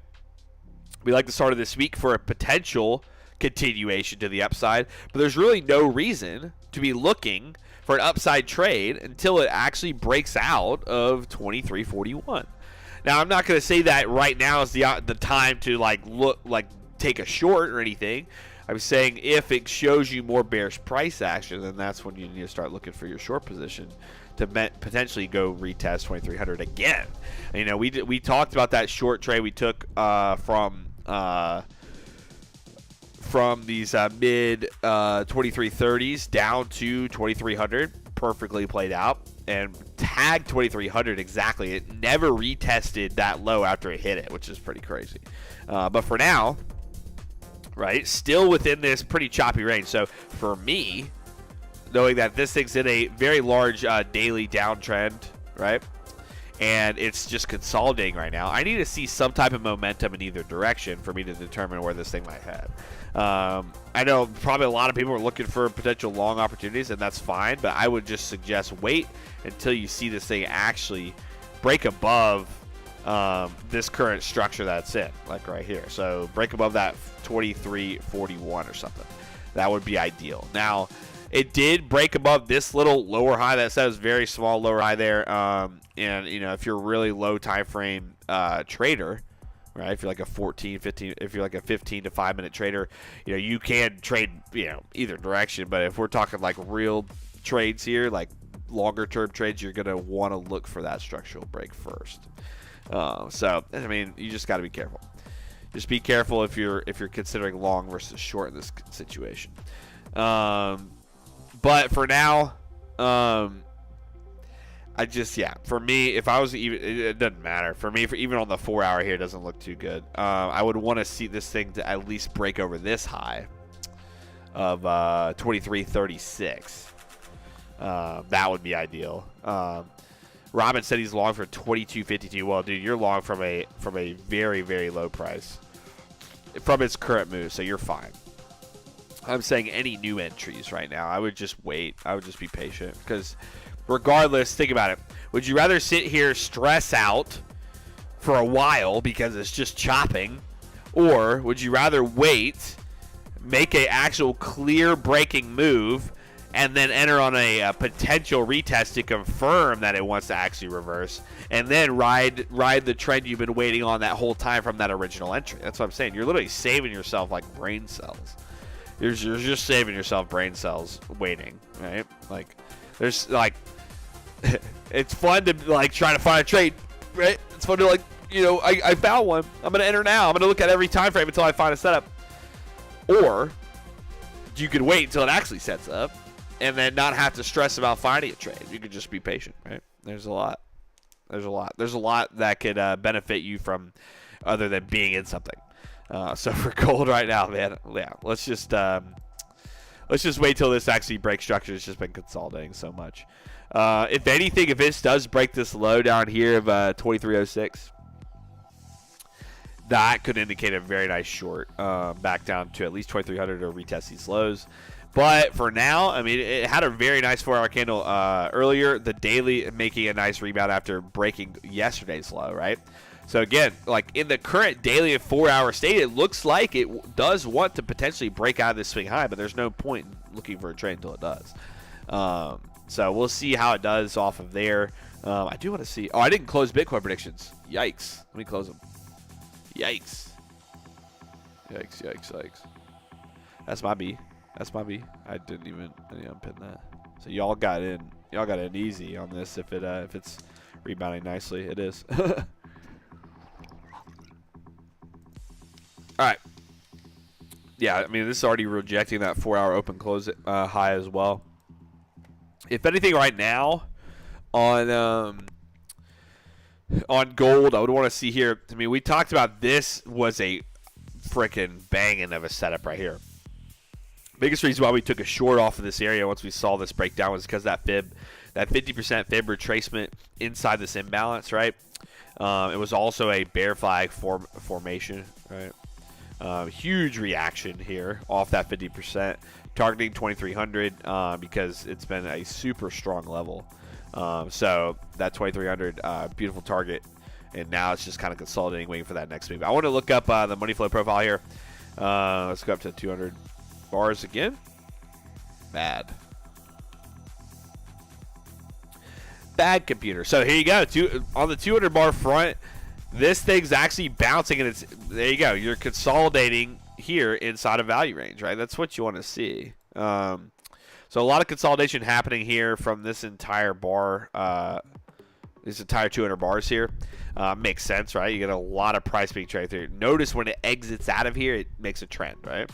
We like the start of this week for a potential continuation to the upside, but there's really no reason to be looking for an upside trade until it actually breaks out of 2341. Now, I'm not going to say that right now is the time to take a short or anything. I was saying if it shows you more bearish price action, then that's when you need to start looking for your short position to potentially go retest 2300 again. You know, we talked about that short trade we took from these mid 2330s down to 2300, perfectly played out, and tagged 2300 exactly. It never retested that low after it hit it, which is pretty crazy. But for now, right, still within this pretty choppy range. So for me, knowing that this thing's in a very large daily downtrend, right, and it's just consolidating right now, I need to see some type of momentum in either direction for me to determine where this thing might head. I know probably a lot of people are looking for potential long opportunities, and that's fine, but I would just suggest wait until you see this thing actually break above this current structure that's in, like right here. So break above that 2341 or something. That would be ideal. Now, it did break above this little lower high that says very small lower high there. And you know, if you're a really low time frame trader, right? If you're like a 15, if you're like a 15 to 5 minute trader, you know, you can trade, you know, either direction. But if we're talking like real trades here, like longer term trades, you're gonna want to look for that structural break first. So I mean, you just got to be careful. Just be careful if you're considering long versus short in this situation. But for now, for me, if I was even, it doesn't matter. For me, even on the 4 hour here, it doesn't look too good. I would want to see this thing to at least break over this high of 2336. That would be ideal. Robin said he's long for 2252. Well, dude, you're long from a very, very low price from its current move, so you're fine. I'm saying any new entries right now, I would just wait. I would just be patient because regardless, think about it. Would you rather sit here, stress out for a while because it's just chopping? Or would you rather wait, make a actual clear breaking move, and then enter on a potential retest to confirm that it wants to actually reverse, and then ride the trend you've been waiting on that whole time from that original entry? That's what I'm saying. You're literally saving yourself like brain cells. You're just saving yourself brain cells waiting, right? Like, there's like, it's fun to like try to find a trade, right? It's fun to like, you know, I found one. I'm gonna enter now. I'm gonna look at every time frame until I find a setup. Or you could wait until it actually sets up, and then not have to stress about finding a trade. You could just be patient, right? There's a lot that could benefit you from other than being in something. So for gold right now, man, yeah, let's just wait till this actually breaks structure. It's just been consolidating so much. If anything, if this does break this low down here of 2306, that could indicate a very nice short back down to at least 2300 or retest these lows. But for now, I mean, it had a very nice 4-hour candle earlier. The daily making a nice rebound after breaking yesterday's low, right? So again, like in the current daily and 4-hour state, it looks like it does want to potentially break out of this swing high, but there's no point in looking for a trade until it does. So we'll see how it does off of there. I do want to see. Oh, I didn't close Bitcoin predictions. Yikes. Let me close them. Yikes. Yikes, yikes, yikes. That's my B. That's my B. I didn't unpin that. So y'all got in. Y'all got in easy on this if it's rebounding nicely. It is. All right. Yeah, I mean, this is already rejecting that 4-hour open close high as well. If anything, right now on gold, I would want to see here. I mean, we talked about this was a freaking banging of a setup right here. Biggest reason why we took a short off of this area once we saw this breakdown was because that 50% fib retracement inside this imbalance, right? It was also a bear flag formation, right? Huge reaction here off that 50%, targeting 2300 because it's been a super strong level. So that 2300, beautiful target, and now it's just kind of consolidating, waiting for that next move. I want to look up the money flow profile here. Let's go up to 200 bars again. Bad computer. So here you go. On the 200 bar front, this thing's actually bouncing, and there you go. You're consolidating here inside of value range, right? That's what you want to see. So a lot of consolidation happening here from this entire bar, this entire 200 bars here. Makes sense, right? You get a lot of price being traded through. Notice when it exits out of here, it makes a trend, right?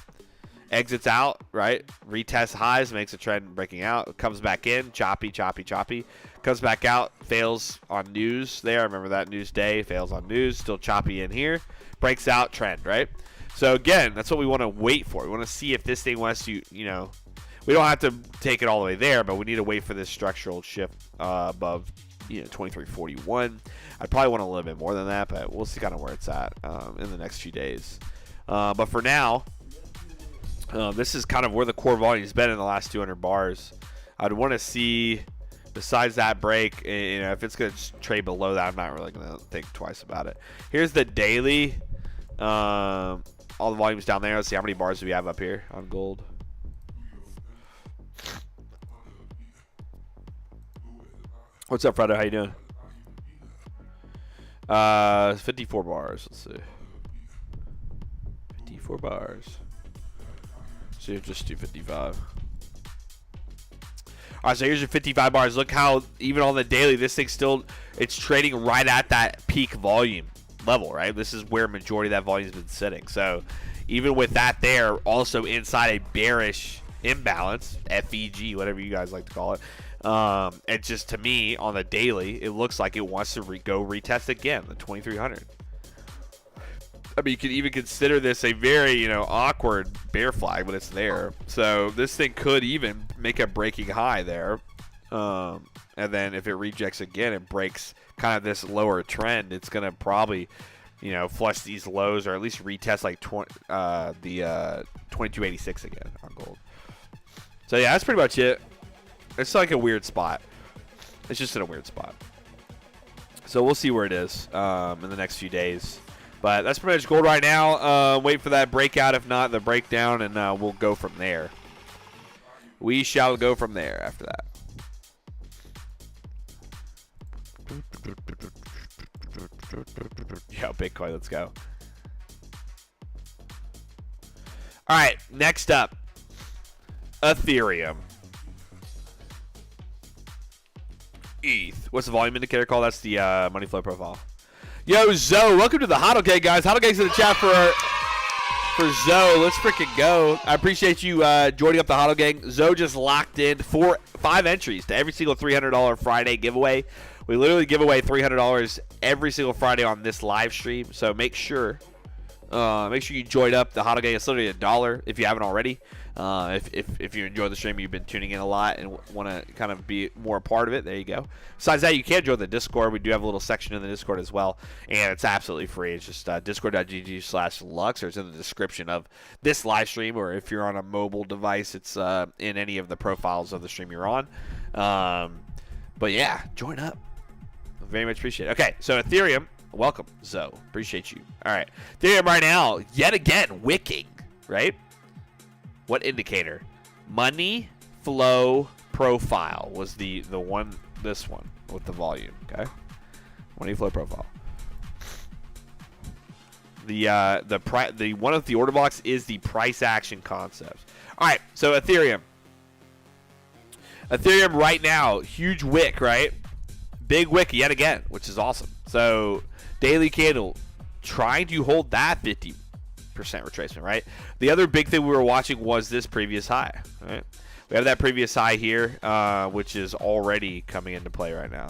Exits out, right? Retest highs, makes a trend breaking out. Comes back in, choppy, choppy, choppy. Comes back out, fails on news there. Remember that news day, fails on news. Still choppy in here. Breaks out, trend, right? So again, that's what we want to wait for. We want to see if this thing wants to, you know, we don't have to take it all the way there, but we need to wait for this structural shift above, 2341. I'd probably want a little bit more than that, but we'll see kind of where it's at in the next few days. But for now, this is kind of where the core volume's been in the last 200 bars. I'd want to see, besides that break, if it's going to trade below that, I'm not really going to think twice about it. Here's the daily. All the volumes down there. Let's see how many bars do we have up here on gold. What's up, Fredo? How you doing? 54 bars. Let's see. 54 bars. So just do 55. All right, so here's your 55 bars. Look how even on the daily, this thing still, it's trading right at that peak volume level, right? This is where majority of that volume has been sitting. So even with that there, also inside a bearish imbalance, FEG, whatever you guys like to call it. And just to me, on the daily, it looks like it wants to go retest again, the 2300. I mean, you could even consider this a very, awkward bear flag, but it's there. So this thing could even make a breaking high there. And then if it rejects again and breaks kind of this lower trend, it's going to probably, flush these lows or at least retest like the 2286 again on gold. So yeah, that's pretty much it. It's like a weird spot. It's just in a weird spot. So we'll see where it is in the next few days. But that's pretty much gold right now. Wait for that breakout. If not, the breakdown, and we'll go from there. We shall go from there after that. Yo, Bitcoin, let's go. All right, next up, Ethereum. ETH. What's the volume indicator called? That's the money flow profile. Yo, Zoe, welcome to the Hodl Gang, guys. Hodl Gang's in the chat for Zoe. Let's freaking go. I appreciate you joining up the Hodl Gang. Zoe just locked in 5 entries to every single $300 Friday giveaway. We literally give away $300 every single Friday on this live stream. So make sure you join up the Hodl Gang. It's literally $1 if you haven't already. If you enjoy the stream, you've been tuning in a lot and want to kind of be more a part of it, there you go. Besides that, you can join the Discord. We do have a little section in the Discord as well, and it's absolutely free. It's just discord.gg/lux, or it's in the description of this live stream, or if you're on a mobile device, it's in any of the profiles of the stream you're on. But yeah, join up. Very much appreciate it. Okay, so Ethereum, welcome, Zoe. Appreciate you. All right, Ethereum right now, yet again, wicking, right? What indicator? Money flow profile was the one, this one with the volume, okay? Money flow profile. The one of the order blocks is the price action concept. All right, so Ethereum. Ethereum right now, huge wick, right? Big wick yet again, which is awesome. So daily candle trying to hold that 50% retracement, right? The other big thing we were watching was this previous high, right? We have that previous high here, which is already coming into play right now.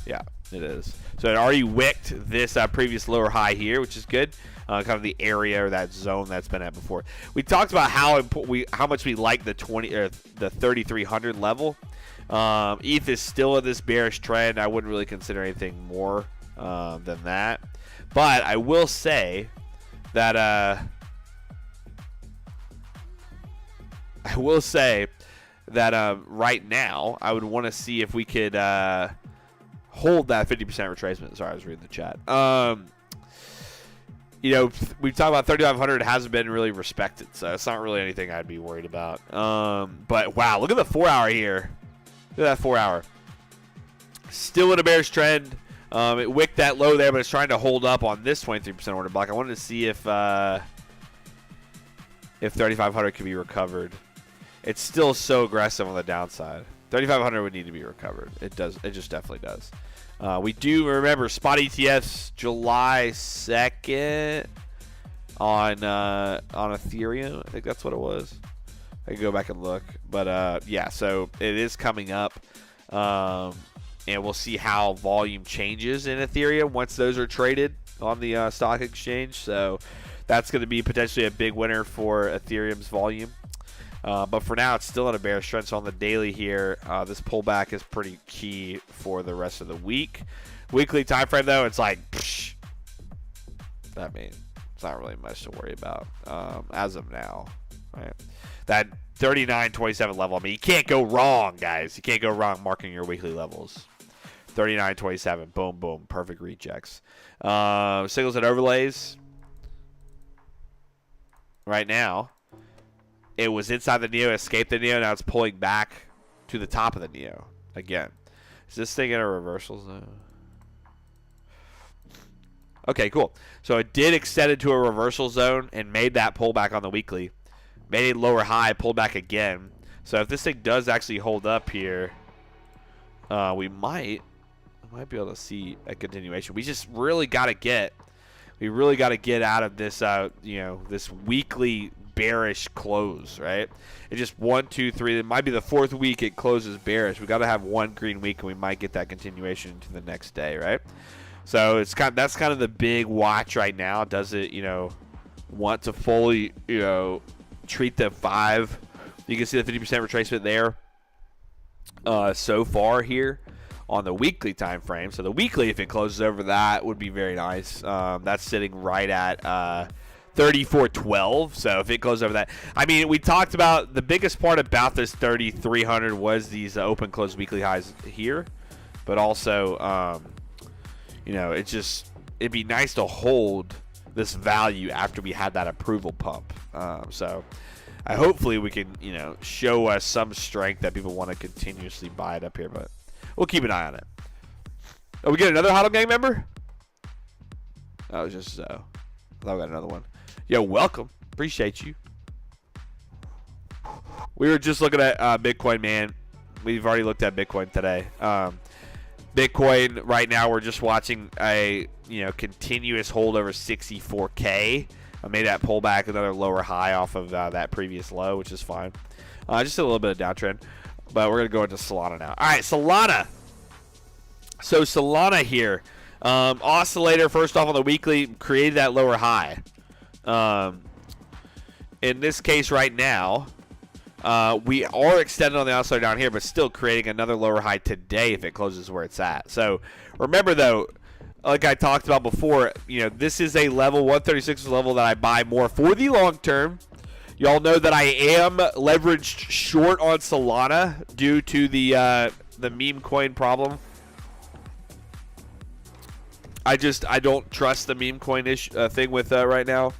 Yeah, it is. So it already wicked this previous lower high here, which is good. Kind of the area or that zone that's been at before. We talked about how much we like the 3,300 level. ETH is still in this bearish trend. I wouldn't really consider anything more than that. But I will say that right now I would want to see if we could hold that 50% retracement. Sorry, I was reading the chat. You know, we've talked about 3,500. It hasn't been really respected, so it's not really anything I'd be worried about. But wow, look at the 4 hour here. Look at that 4 hour. Still in a bearish trend. It wicked that low there, but it's trying to hold up on this 23% order block. I wanted to see if 3,500 could be recovered. It's still so aggressive on the downside. 3,500 would need to be recovered. It does. It just definitely does. We do remember spot ETFs July 2nd on Ethereum. I think that's what it was. I can go back and look, but yeah. So it is coming up. And we'll see how volume changes in Ethereum once those are traded on the stock exchange. So that's going to be potentially a big winner for Ethereum's volume. But for now, it's still in a bearish trend. So on the daily here, this pullback is pretty key for the rest of the week. Weekly time frame, though, it's like, psh, I mean, it's not really much to worry about as of now. Right? That 39.27 level, I mean, you can't go wrong, guys. You can't go wrong marking your weekly levels. 39.27, boom, boom, perfect rejects. Signals and overlays. Right now, it was inside the Neo, escaped the Neo, now it's pulling back to the top of the Neo again. Is this thing in a reversal zone? Okay, cool. So it did extend into a reversal zone and made that pullback on the weekly. Made a lower high, pulled back again. So if this thing does actually hold up here, we might be able to see a continuation. We just really got to get out of this, this weekly bearish close, right? It just 1, 2, 3. It might be the 4th week it closes bearish. We got to have one green week, and we might get that continuation into the next day, right? So that's kind of the big watch right now. Does it, want to fully, treat the 5? You can see the 50% retracement there so far here on the weekly time frame. So the weekly, if it closes over that, would be very nice. That's sitting right at 34.12. So if it goes over that, I mean, we talked about the biggest part about this 3,300 was these open close weekly highs here. but also, you know, it'd be nice to hold this value after we had that approval pump. So hopefully we can, you know, show us some strength that people want to continuously buy it up here, but we'll keep an eye on it. Oh, we get another HODL gang member? That was just I thought we got another one. Yo, welcome. Appreciate you. We were just looking at Bitcoin, man. We've already looked at Bitcoin today. Bitcoin right now, we're just watching a continuous hold over 64K. I made that pull back another lower high off of that previous low, which is fine. Just a little bit of downtrend, but we're gonna go into Solana now. All right, Solana. So Solana here, oscillator first off on the weekly created that lower high. In this case right now, we are extended on the oscillator down here, but still creating another lower high today if it closes where it's at. So remember though, like I talked about before, this is a level 136 is a level that I buy more for the long term. Y'all know that I am leveraged short on Solana due to the meme coin problem. I don't trust the meme coin thing with right now,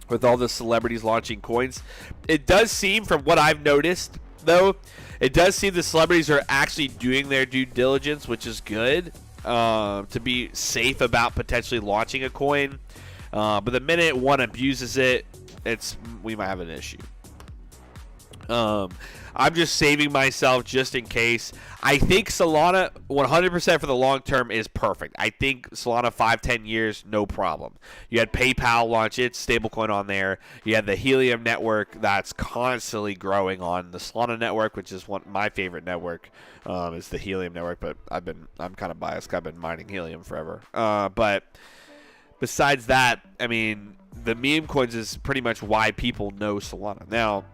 with all the celebrities launching coins. It does seem, from what I've noticed, though, it does seem the celebrities are actually doing their due diligence, which is good, to be safe about potentially launching a coin. But the minute one abuses it, we might have an issue. I'm just saving myself just in case. I think Solana 100% for the long term is perfect. I think Solana 5-10 years, no problem. You had PayPal launch its stablecoin on there. You had the Helium network that's constantly growing on the Solana network, which is my favorite network. Is the Helium network, but I'm kind of biased. I've been mining Helium forever. But besides that, I mean, the meme coins is pretty much why people know Solana now.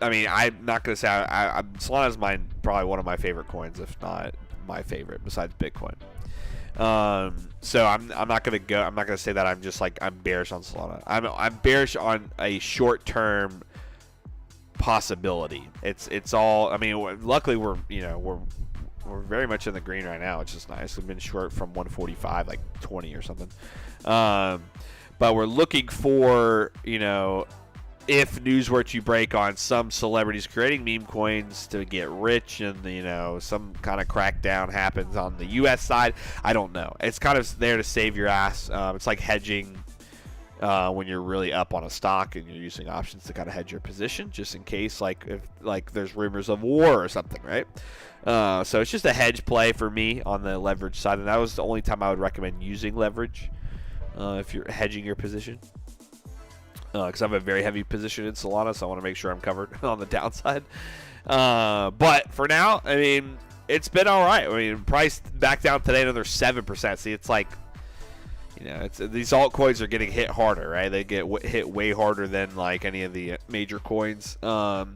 I mean, I'm not gonna say Solana is probably one of my favorite coins, if not my favorite, besides Bitcoin. So I'm not gonna say that I'm bearish on Solana. I'm bearish on a short-term possibility. It's all. I mean, luckily we're very much in the green right now, which is nice. We've been short from 145, like 20 or something. But we're looking for, if news were to break on some celebrities creating meme coins to get rich and, some kind of crackdown happens on the U.S. side, I don't know. It's kind of there to save your ass. It's like hedging when you're really up on a stock and you're using options to kind of hedge your position just in case, if there's rumors of war or something, right? So it's just a hedge play for me on the leverage side, and that was the only time I would recommend using leverage if you're hedging your position. Because I have a very heavy position in Solana, so I want to make sure I'm covered on the downside. But for now, I mean, it's been all right. I mean, price back down today another 7%. See, it's like, these altcoins are getting hit harder, right? They get hit way harder than like any of the major coins. Or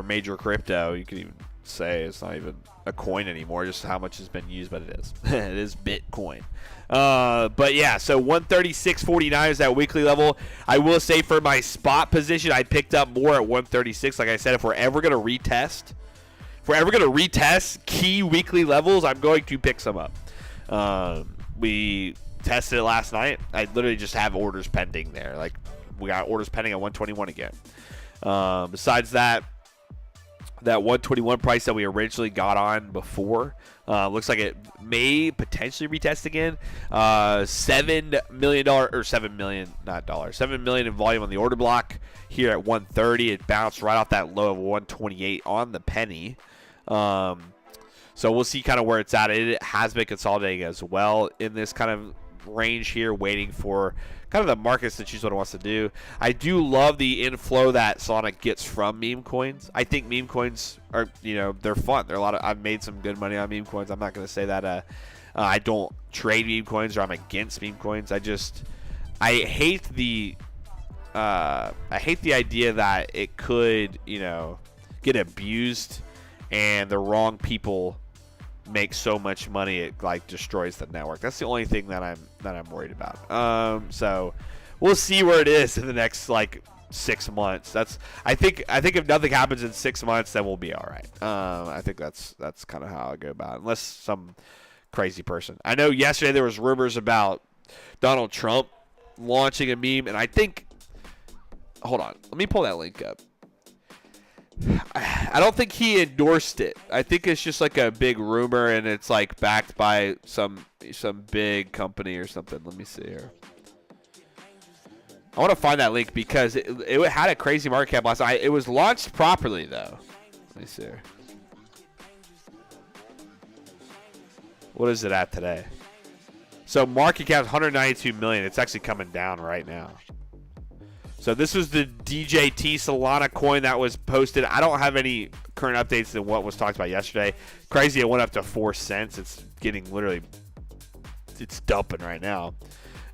major crypto. You could even say it's not even a coin anymore, just how much has been used, but it is. It is Bitcoin. But yeah, so 136.49 is that weekly level. I will say for my spot position, I picked up more at 136. Like I said, if we're ever going to retest key weekly levels, I'm going to pick some up. We tested it last night. I literally just have orders pending there. Like, we got orders pending at 121 again. Besides that 121 price that we originally got on before, looks like it may potentially retest again. $7 million in volume on the order block here at 130. It bounced right off that low of 128 on the penny. So we'll see kind of where it's at. It has been consolidating as well in this kind of range here, waiting for kind of the markets to choose what it wants to do. I do love the inflow that Solana gets from meme coins. I think meme coins are, they're fun. They're I've made some good money on meme coins. I'm not going to say that I don't trade meme coins or I'm against meme coins. I hate the idea that it could, get abused and the wrong people make so much money it destroys the network. That's the only thing that I'm worried about. So we'll see where it is in the next 6 months. I think if nothing happens in 6 months, then we'll be all right. I think that's kind of how I go about it, unless some crazy person. I know yesterday there was rumors about Donald Trump launching a meme, and I think, hold on, let me pull that link up. I don't think he endorsed it. I think it's just like a big rumor, and it's like backed by some big company or something. Let me see here. I want to find that link because it had a crazy market cap last night. It was launched properly, though. Let me see here. What is it at today? So market cap is 192 million. It's actually coming down right now. So this was the DJT Solana coin that was posted. I don't have any current updates than what was talked about yesterday. Crazy, it went up to 4 cents. It's getting literally, it's dumping right now.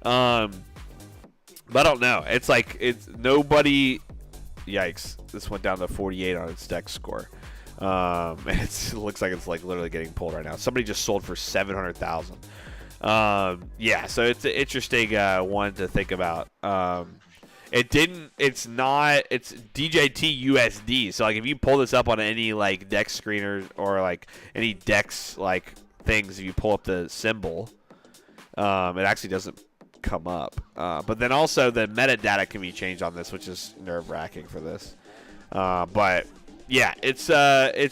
But I don't know. It's like it's nobody. Yikes! This went down to 48 on its DEX score. And it looks like it's like literally getting pulled right now. Somebody just sold for 700,000. Yeah, so it's an interesting one to think about. It's DJT USD. So like if you pull this up on any like DEX screener or like any DEX like things, if you pull up the symbol, it actually doesn't come up. But then also the metadata can be changed on this, which is nerve-wracking for this. But yeah, it's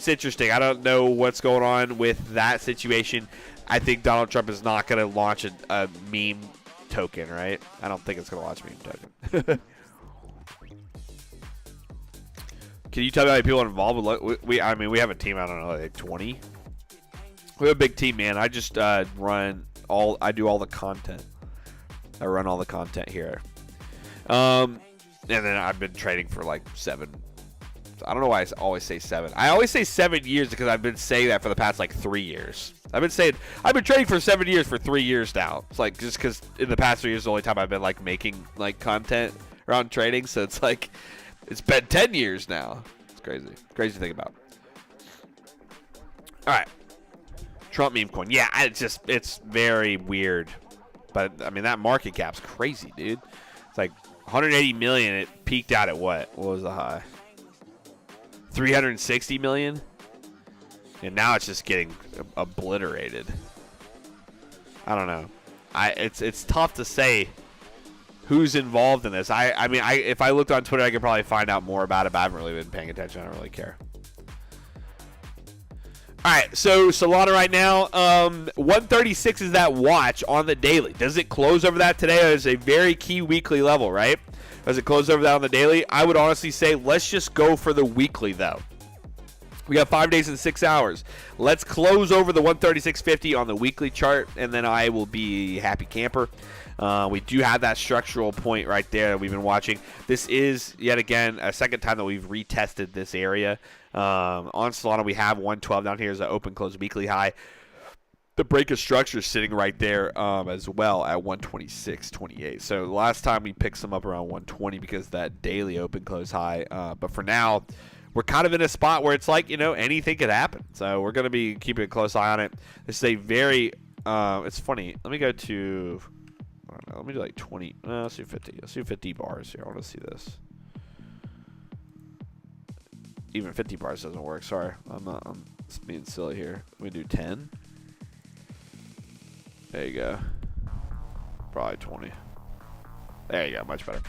interesting. I don't know what's going on with that situation. I think Donald Trump is not going to launch a meme token, right? I don't think it's going to launch a meme token. Can you tell me how many people are involved with? We have a team. I don't know, like 20. We have a big team, man. I just run all. I do all the content. I run all the content here. And then I've been trading for like 7. I don't know why I always say 7. I always say 7 years because I've been saying that for the past like 3 years. I've been trading for 7 years for 3 years now. It's like just because in the past 3 years is the only time I've been like making like content around trading. So it's like it's been 10 years now. It's crazy. Crazy to think about. All right. Trump meme coin. Yeah, it's very weird. But I mean that market cap's crazy, dude. It's like 180 million. It peaked out at what? What was the high? 360 million. And now it's just getting obliterated. I don't know. It's tough to say who's involved in this. I mean, if I looked on Twitter, I could probably find out more about it, but I haven't really been paying attention. I don't really care. All right, so Solana right now, 136 is that watch on the daily. Does it close over that today? That is a very key weekly level, right? Does it close over that on the daily? I would honestly say let's just go for the weekly, though. We got 5 days and 6 hours. Let's close over the 136.50 on the weekly chart, and then I will be happy camper. We do have that structural point right there that we've been watching. This is, yet again, a second time that we've retested this area. On Solana, we have 112 down here as an open-close weekly high. The break of structure is sitting right there as well at 126.28. So the last time we picked some up around 120 because that daily open-close high. But for now, we're kind of in a spot where it's like, anything could happen. So we're going to be keeping a close eye on it. This is a very, it's funny. Let me go to, I don't know, let me do like 20, let's do 50. Let's do 50 bars here. I want to see this. Even 50 bars doesn't work. Sorry. I'm just being silly here. Let me do 10. There you go. Probably 20. There you go. Much better.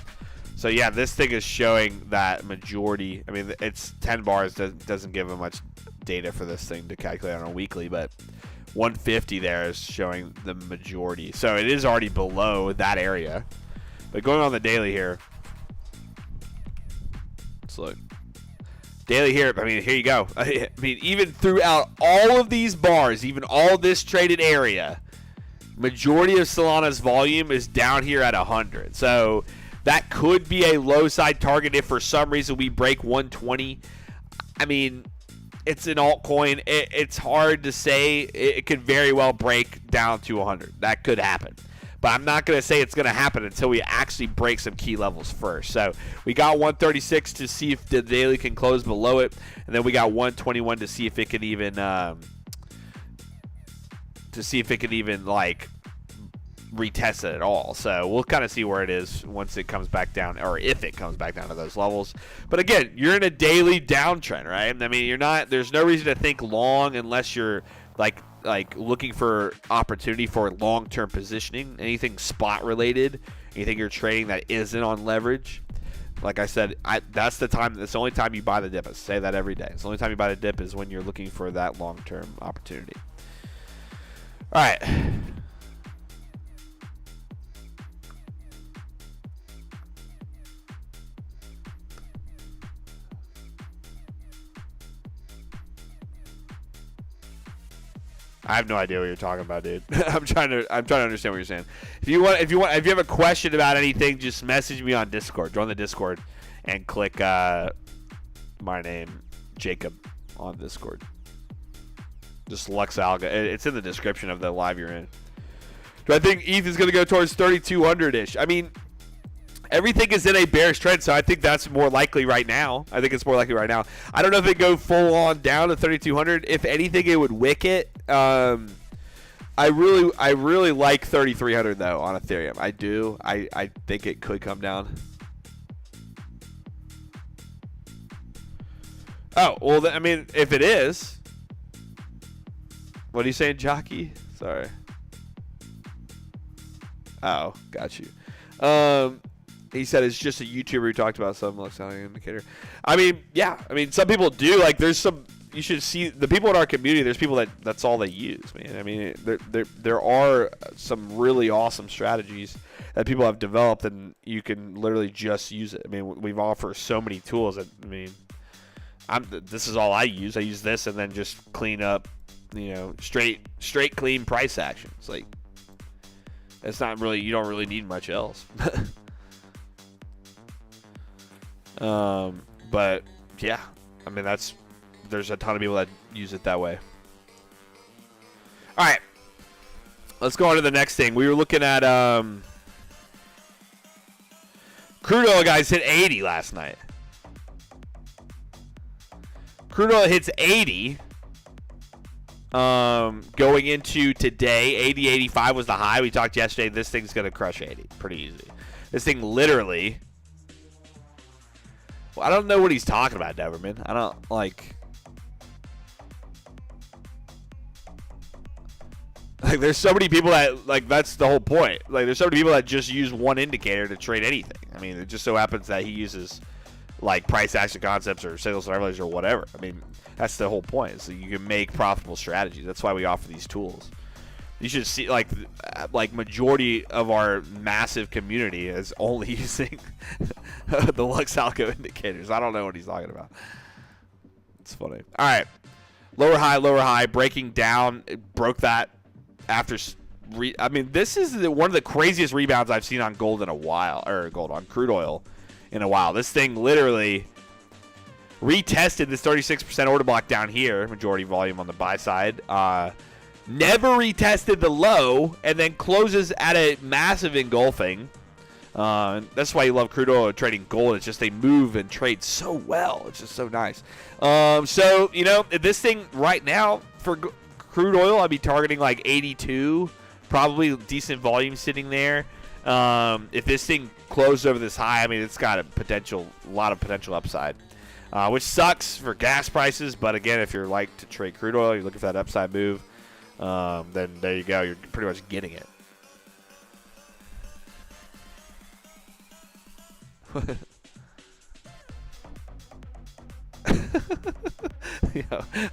So, yeah, this thing is showing that majority. I mean, it's 10 bars. Doesn't give much data for this thing to calculate on a weekly, but 150 there is showing the majority. So, it is already below that area. But going on the daily here. Let's look. Daily here, I mean, here you go. I mean, even throughout all of these bars, even all this traded area, majority of Solana's volume is down here at 100. So that could be a low side target if for some reason we break 120. I mean, it's an altcoin. It's hard to say. It could very well break down to 100. That could happen. But I'm not going to say it's going to happen until we actually break some key levels first. So we got 136 to see if the daily can close below it. And then we got 121 to see if it can even like retest it at all. So we'll kind of see where it is once it comes back down, or if it comes back down to those levels. But again, you're in a daily downtrend, right? I mean, you're not. There's no reason to think long unless you're like looking for opportunity for long-term positioning. Anything spot related, anything you're trading that isn't on leverage. Like I said, that's the time. That's the only time you buy the dip. I say that every day. It's the only time you buy the dip is when you're looking for that long-term opportunity. All right. I have no idea what you're talking about, dude. I'm trying to understand what you're saying. If you have a question about anything, just message me on Discord. Join the Discord and click my name, Jacob, on Discord. Just Lux Alga. It's in the description of the live you're in. Do I think ETH is going to go towards 3,200-ish? I mean, everything is in a bearish trend, so I think that's more likely right now. I think it's more likely right now. I don't know if it go full on down to 3,200. If anything, it would wick it. I really like 3,300 though on Ethereum. I do. I think it could come down. Oh well, I mean, if it is, what are you saying, Jockey? Sorry. Oh, got you. He said it's just a YouTuber who talked about some Lux Alga indicator. I mean, yeah. I mean, some people do. Like, there's some. You should see the people in our community. There's people that's all they use, man. I mean, there are some really awesome strategies that people have developed, and you can literally just use it. I mean, we've offered so many tools. That, I mean, this is all I use. I use this and then just clean up, straight clean price actions. Like, it's not really. You don't really need much else. But yeah, I mean, there's a ton of people that use it that way. All right, let's go on to the next thing. We were looking at crude oil, guys, hit 80 last night. Crude oil hits 80 going into today. 80.85 was the high. We talked yesterday. This thing's going to crush 80 pretty easy. This thing literally... Well, I don't know what he's talking about, Deverman. I don't, like, there's so many people that, like, that's the whole point. Like, there's so many people that just use one indicator to trade anything. I mean, it just so happens that he uses, like, price action concepts or signals and overlays or whatever. I mean, that's the whole point. So you can make profitable strategies. That's why we offer these tools. You should see, like majority of our massive community is only using the Lux Alga indicators. I don't know what he's talking about. It's funny. All right. Lower high, breaking down. It broke that after. I mean, this is one of the craziest rebounds I've seen on gold in a while, or on crude oil in a while. This thing literally retested this 36% order block down here. Majority volume on the buy side. Never retested the low, and then closes at a massive engulfing. That's why you love crude oil trading gold. It's just they move and trade so well. It's just so nice. So, this thing right now for crude oil, I'd be targeting like 82. Probably decent volume sitting there. If this thing closed over this high, I mean, it's got a lot of potential upside. Which sucks for gas prices. But again, if you're like to trade crude oil, you're looking for that upside move. Then there you go. You're pretty much getting it.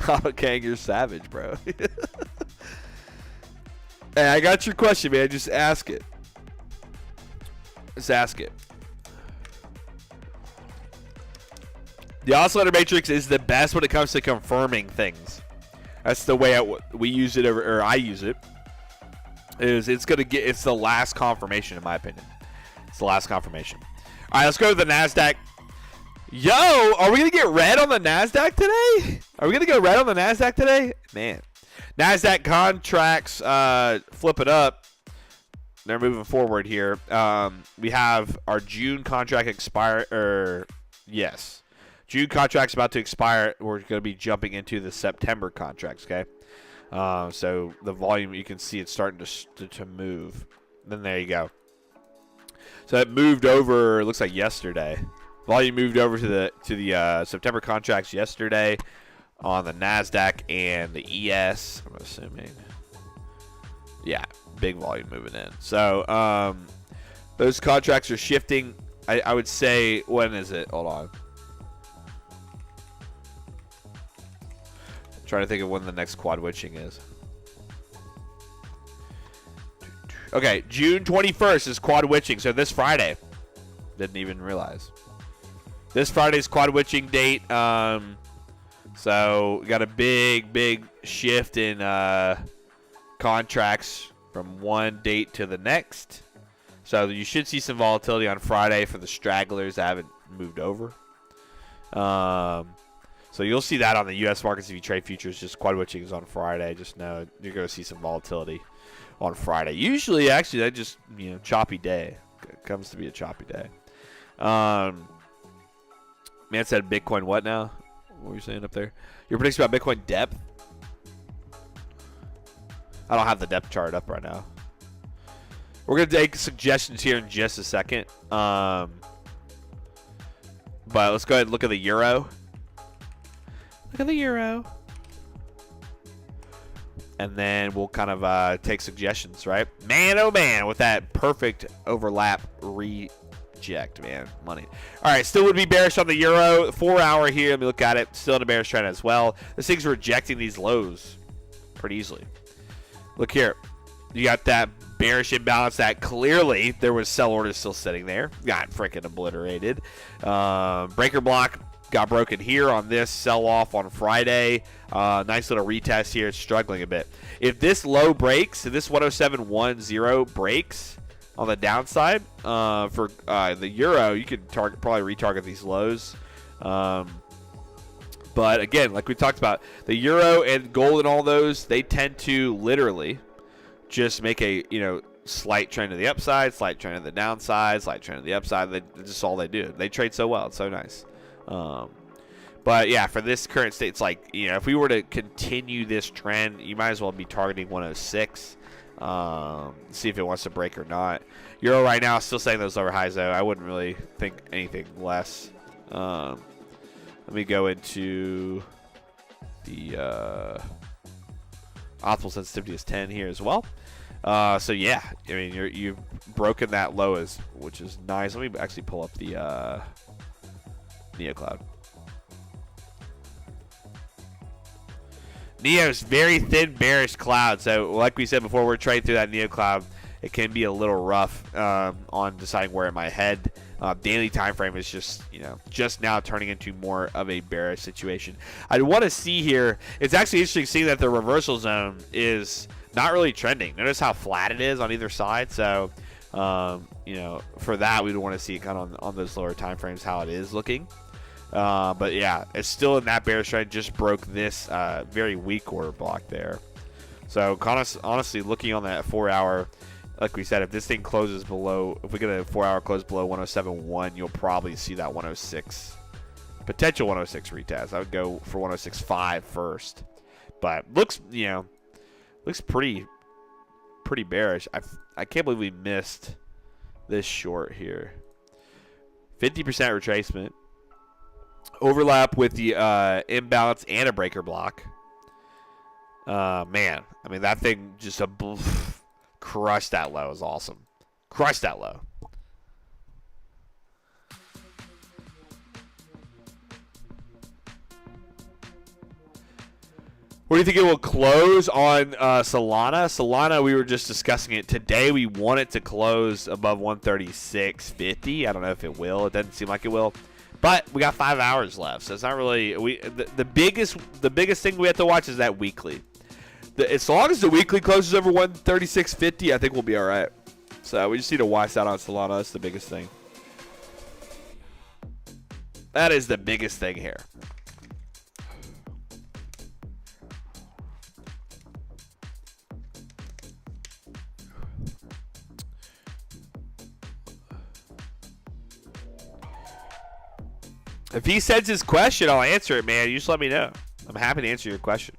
Okay, you're savage, bro. Hey, I got your question, man. Just ask it. Just ask it. The oscillator matrix is the best when it comes to confirming things. That's the way we use it, or I use it. It's the last confirmation, in my opinion. It's the last confirmation. All right, let's go to the NASDAQ. Yo, are we going to get red on the NASDAQ today? Are we going to go red on the NASDAQ today? Man. NASDAQ contracts flip it up. They're moving forward here. We have our June contract expire. Yes. June contract's about to expire. We're going to be jumping into the September contracts, okay? So the volume, you can see it's starting to move. then there you go. So it moved over. It looks like yesterday. Volume moved over to the September contracts yesterday on the Nasdaq and the ES. I'm assuming. Yeah, big volume moving in. So those contracts are shifting. I would say, when is it? Hold on. I'm trying to think of when the next quad witching is. Okay, June 21st is quad witching, so this Friday. Didn't even realize. This Friday's quad witching date. So we got a big shift in contracts from one date to the next. So you should see some volatility on Friday for the stragglers that haven't moved over. So you'll see that on the U.S. markets if you trade futures. Just quad witching is on Friday. Just know you're going to see some volatility on Friday. Usually, actually, that just, choppy day. It comes to be a choppy day. Man said Bitcoin what now? What were you saying up there? Your prediction about Bitcoin depth? I don't have the depth chart up right now. We're going to take suggestions here in just a second. But let's go ahead and look at the euro. Look at the euro. And then we'll kind of take suggestions, right? Man, oh man, with that perfect overlap reject, man. Money. All right, still would be bearish on the euro. 4 hour here. Let me look at it. Still in a bearish trend as well. This thing's rejecting these lows pretty easily. Look here. You got that bearish imbalance that clearly there was sell orders still sitting there. Got freaking obliterated. Breaker block got broken here on this sell-off on Friday. Nice little retest here. It's struggling a bit. If this low breaks, if this 107.10 breaks on the downside for the euro, you could probably retarget these lows. But again, like we talked about, the euro and gold and all those, they tend to literally just make a slight trend to the upside, slight trend to the downside, slight trend to the upside. That's just all they do. They trade so well. It's so nice. But yeah, for this current state, it's like, if we were to continue this trend, you might as well be targeting 106. See if it wants to break or not. Euro right now still saying those lower highs though. I wouldn't really think anything less. Let me go into the optimal sensitivity is 10 here as well. So yeah, I mean you've broken that low which is nice. Let me actually pull up the NeoCloud. Neo's very thin bearish cloud, so like we said before, we're trading through that NeoCloud. It can be a little rough on deciding where it might head. Daily time frame is just just now turning into more of a bearish situation. I want to see here. It's actually interesting seeing that the reversal zone is not really trending. Notice how flat it is on either side. So for that, we'd want to see kind of on those lower time frames how it is looking. But yeah, it's still in that bearish trend. Just broke this very weak order block there. So honestly, looking on that 4 hour, like we said, if this thing closes below, if we get a 4 hour close below 107.1, you'll probably see that 106 potential 106 retest. I would go for 106.5 first, but looks pretty bearish. I can't believe we missed this short here. 50% retracement. Overlap with the imbalance and a breaker block. Man, I mean, that thing just crushed that low. It was awesome. Crushed that low. What do you think it will close on Solana? Solana, we were just discussing it today. We want it to close above 136.50. I don't know if it will. It doesn't seem like it will. But we got 5 hours left, so it's not really. The biggest thing we have to watch is that weekly. As long as the weekly closes over 136.50, I think we'll be all right. So we just need to watch that on Solana. That's the biggest thing. That is the biggest thing here. If he sends his question, I'll answer it, man. You just let me know. I'm happy to answer your question.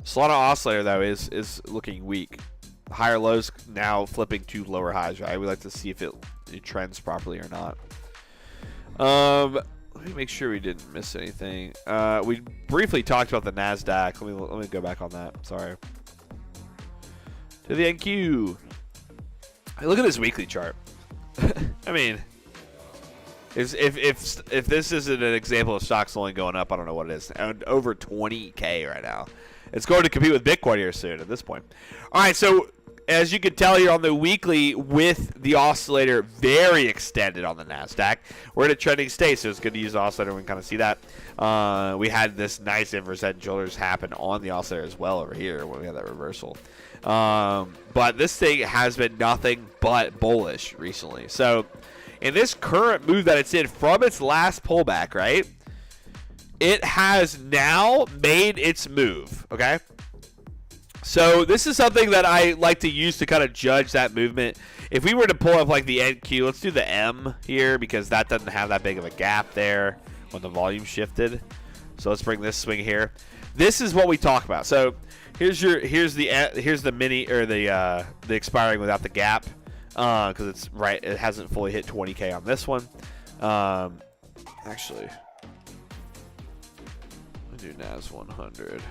Solana oscillator, though, is looking weak. higher lows now flipping to lower highs, right? We like to see if it trends properly or not. Let me make sure we didn't miss anything. We briefly talked about the NASDAQ. Let me go back on that. Sorry. To the NQ. Hey, look at this weekly chart. I mean, if this isn't an example of stocks only going up, I don't know what it is. And over 20K right now. It's going to compete with Bitcoin here soon at this point. All right, so as you can tell here on the weekly with the oscillator very extended on the NASDAQ, we're in a trending state, so it's good to use the oscillator. We can kind of see that. We had this nice inverse head and shoulders happen on the oscillator as well over here when we had that reversal. But this thing has been nothing but bullish recently. So in this current move that it's in from its last pullback, right, it has now made its move, okay? So this is something that I like to use to kind of judge that movement. If we were to pull up like the NQ, let's do the M here because that doesn't have that big of a gap there when the volume shifted. So let's bring this swing here. This is what we talk about. So here's the mini or the expiring without the gap because it's right. It hasn't fully hit 20K on this one. Actually, let me do NAS 100.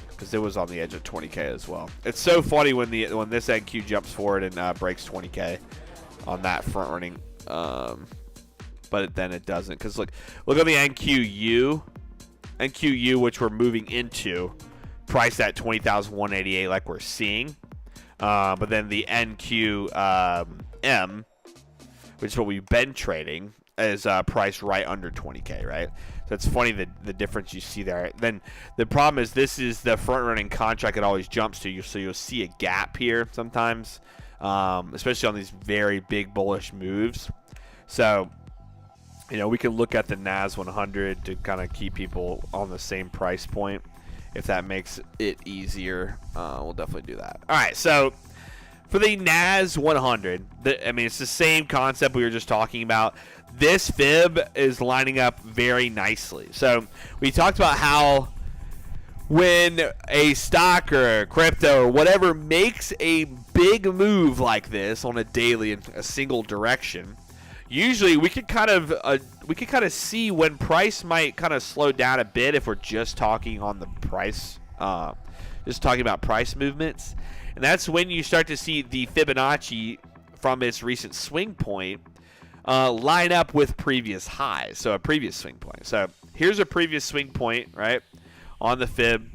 Because it was on the edge of 20K as well. It's so funny when this NQ jumps forward and breaks 20K on that front running, but then it doesn't. Because look at the NQU, which we're moving into, priced at 20,188, like we're seeing. But then the NQM, which is what we've been trading, is priced right under 20K, right? So it's funny the difference you see there. Then the problem is this is the front running contract it always jumps to. So you'll see a gap here sometimes, especially on these very big bullish moves. So, we can look at the NAS 100 to kind of keep people on the same price point. If that makes it easier, we'll definitely do that. All right, so for the NAS 100, it's the same concept we were just talking about. This fib is lining up very nicely. So we talked about how when a stock or a crypto or whatever makes a big move like this on a daily in a single direction, usually we could kind of see when price might kind of slow down a bit if we're just talking on the price, just talking about price movements. And that's when you start to see the Fibonacci from its recent swing point line up with previous highs, so a previous swing point. So here's a previous swing point, right, on the fib,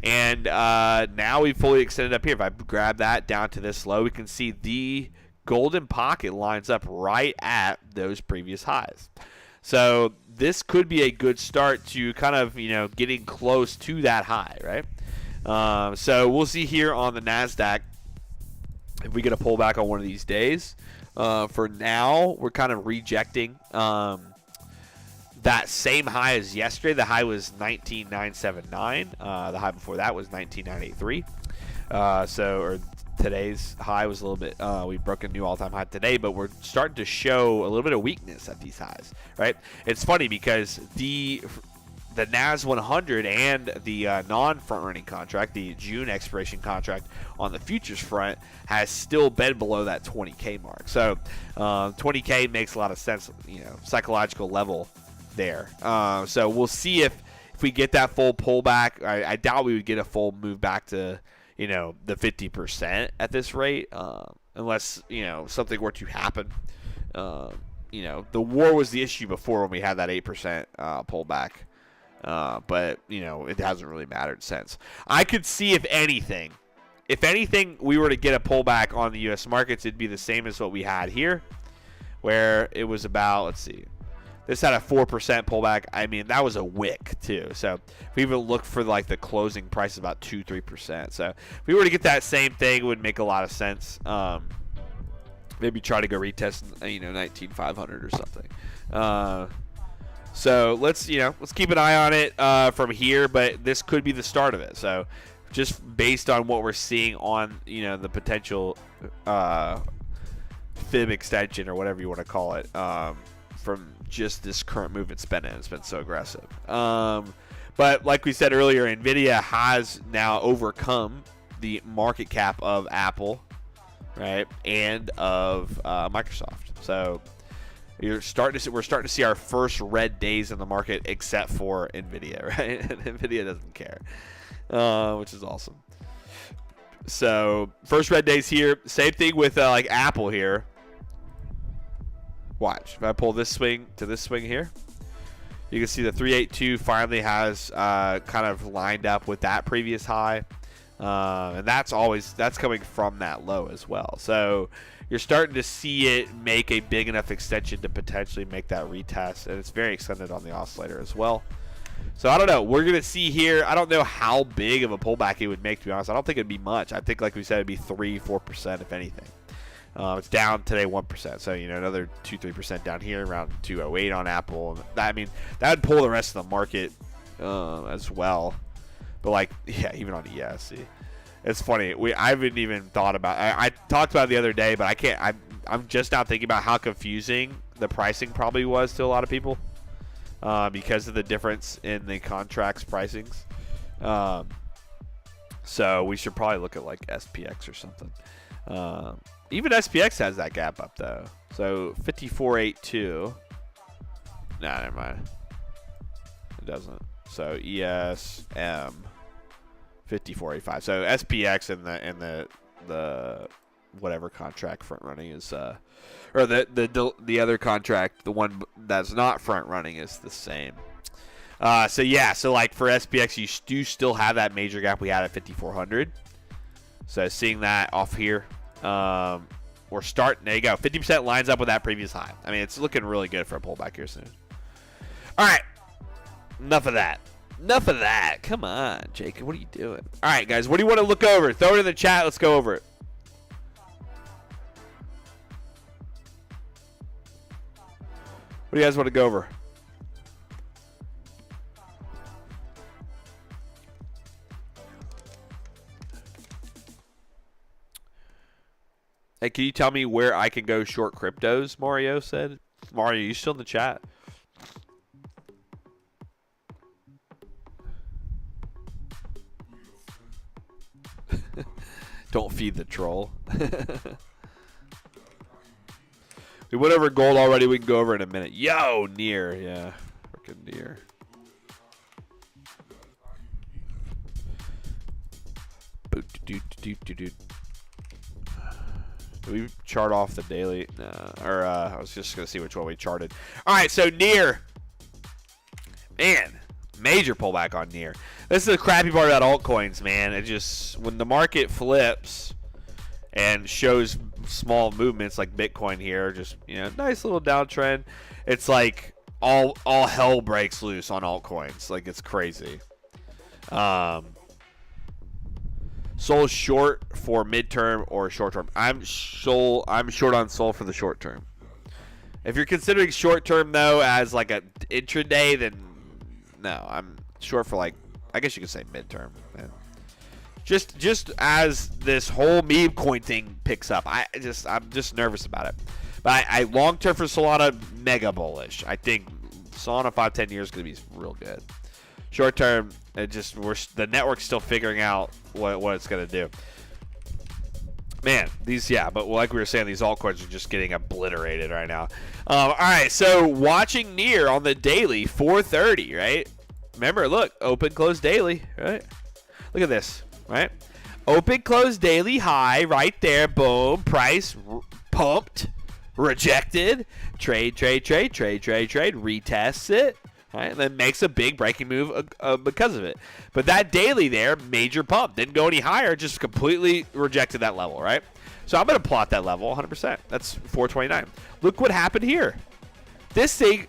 and now we've fully extended up here. If I grab that down to this low, we can see the golden pocket lines up right at those previous highs. So this could be a good start to kind of, getting close to that high, right? So we'll see here on the NASDAQ if we get a pullback on one of these days. For now, we're kind of rejecting that same high as yesterday. The high was 19,979. The high before that was 19,983. Or today's high was a little bit. We broke a new all-time high today, but we're starting to show a little bit of weakness at these highs. Right? It's funny because the NAS 100 and the non-front running contract, the June expiration contract on the futures front, has still been below that 20K mark. So 20K makes a lot of sense, psychological level there. So we'll see if we get that full pullback. I doubt we would get a full move back to, the 50% at this rate, unless, something were to happen. The war was the issue before when we had that 8% pullback. But it hasn't really mattered since. I could see if anything, we were to get a pullback on the U.S. markets, it'd be the same as what we had here, where it was about, let's see, this had a 4% pullback. I mean, that was a wick too. So if we even look for like the closing price, about 2-3%. So if we were to get that same thing, it would make a lot of sense. Maybe try to go retest, 19,500 or something. So let's keep an eye on it from here, but this could be the start of it. So just based on what we're seeing on, the potential fib extension or whatever you want to call it, from just this current move it's been in. It's been so aggressive. But But like we said earlier, NVIDIA has now overcome the market cap of Apple, right, and of Microsoft. So we're starting to see our first red days in the market, except for NVIDIA, right? NVIDIA doesn't care, which is awesome. So first red days here. Same thing with like Apple here. Watch if I pull this swing to this swing here. You can see the 382 finally has kind of lined up with that previous high, and that's coming from that low as well. So you're starting to see it make a big enough extension to potentially make that retest, and it's very extended on the oscillator as well. So I don't know. We're going to see here. I don't know how big of a pullback it would make, to be honest. I don't think it'd be much. I think, like we said, it'd be 3-4% if anything. It's down today 1%, so another 2-3% down here, around 208 on Apple. I mean, that would pull the rest of the market as well. But like, yeah, even on ES, see, it's funny. I haven't even thought about. I talked about it the other day, but I can't. I'm just now thinking about how confusing the pricing probably was to a lot of people because of the difference in the contracts pricings. So we should probably look at like SPX or something. Even SPX has that gap up though. So 54.82. Nah, never mind. It doesn't. So ESM 54.85. So SPX and the whatever contract front running is or the other contract, the one that's not front running, is the same. So yeah, so like for SPX, you do still have that major gap we had at 5,400. So seeing that off here. We're starting. There you go. 50% lines up with that previous high. I mean, it's looking really good for a pullback here soon. All right. Enough of that. Enough of that. Come on, Jacob. What are you doing? All right, guys. What do you want to look over? Throw it in the chat. Let's go over it. What do you guys want to go over? Hey, can you tell me where I can go short cryptos, Mario said. Mario, you still in the chat? Don't feed the troll. We went over gold already. We can go over in a minute. Yo, near. Yeah, freaking near. Did we chart off the daily? No. Or I was just going to see which one we charted. All right, so near. Man, major pullback on near. This is the crappy part about altcoins, man. It just, when the market flips and shows small movements like Bitcoin here, just, nice little downtrend, it's like all hell breaks loose on altcoins. Like, it's crazy. Sol short for midterm or short term. I'm short on Sol for the short term. If you're considering short term though as like a intraday, then no, I'm short for like, I guess you could say midterm. Man. Just as this whole meme coin thing picks up, I'm just nervous about it. But I long term for Solana, mega bullish. I think Solana 5-10 years is gonna be real good. Short term, the network's still figuring out what it's gonna do. Man, but like we were saying, these altcoins are just getting obliterated right now. All right, so watching near on the daily, 430, right? Remember, look, open, close daily, right? Look at this, right? Open, close daily high right there, boom, price pumped, rejected, trade, retests it. Right, and then makes a big breaking move because of it. But that daily there, major pump. Didn't go any higher, just completely rejected that level, right? So I'm going to plot that level 100%. That's 429. Look what happened here. This thing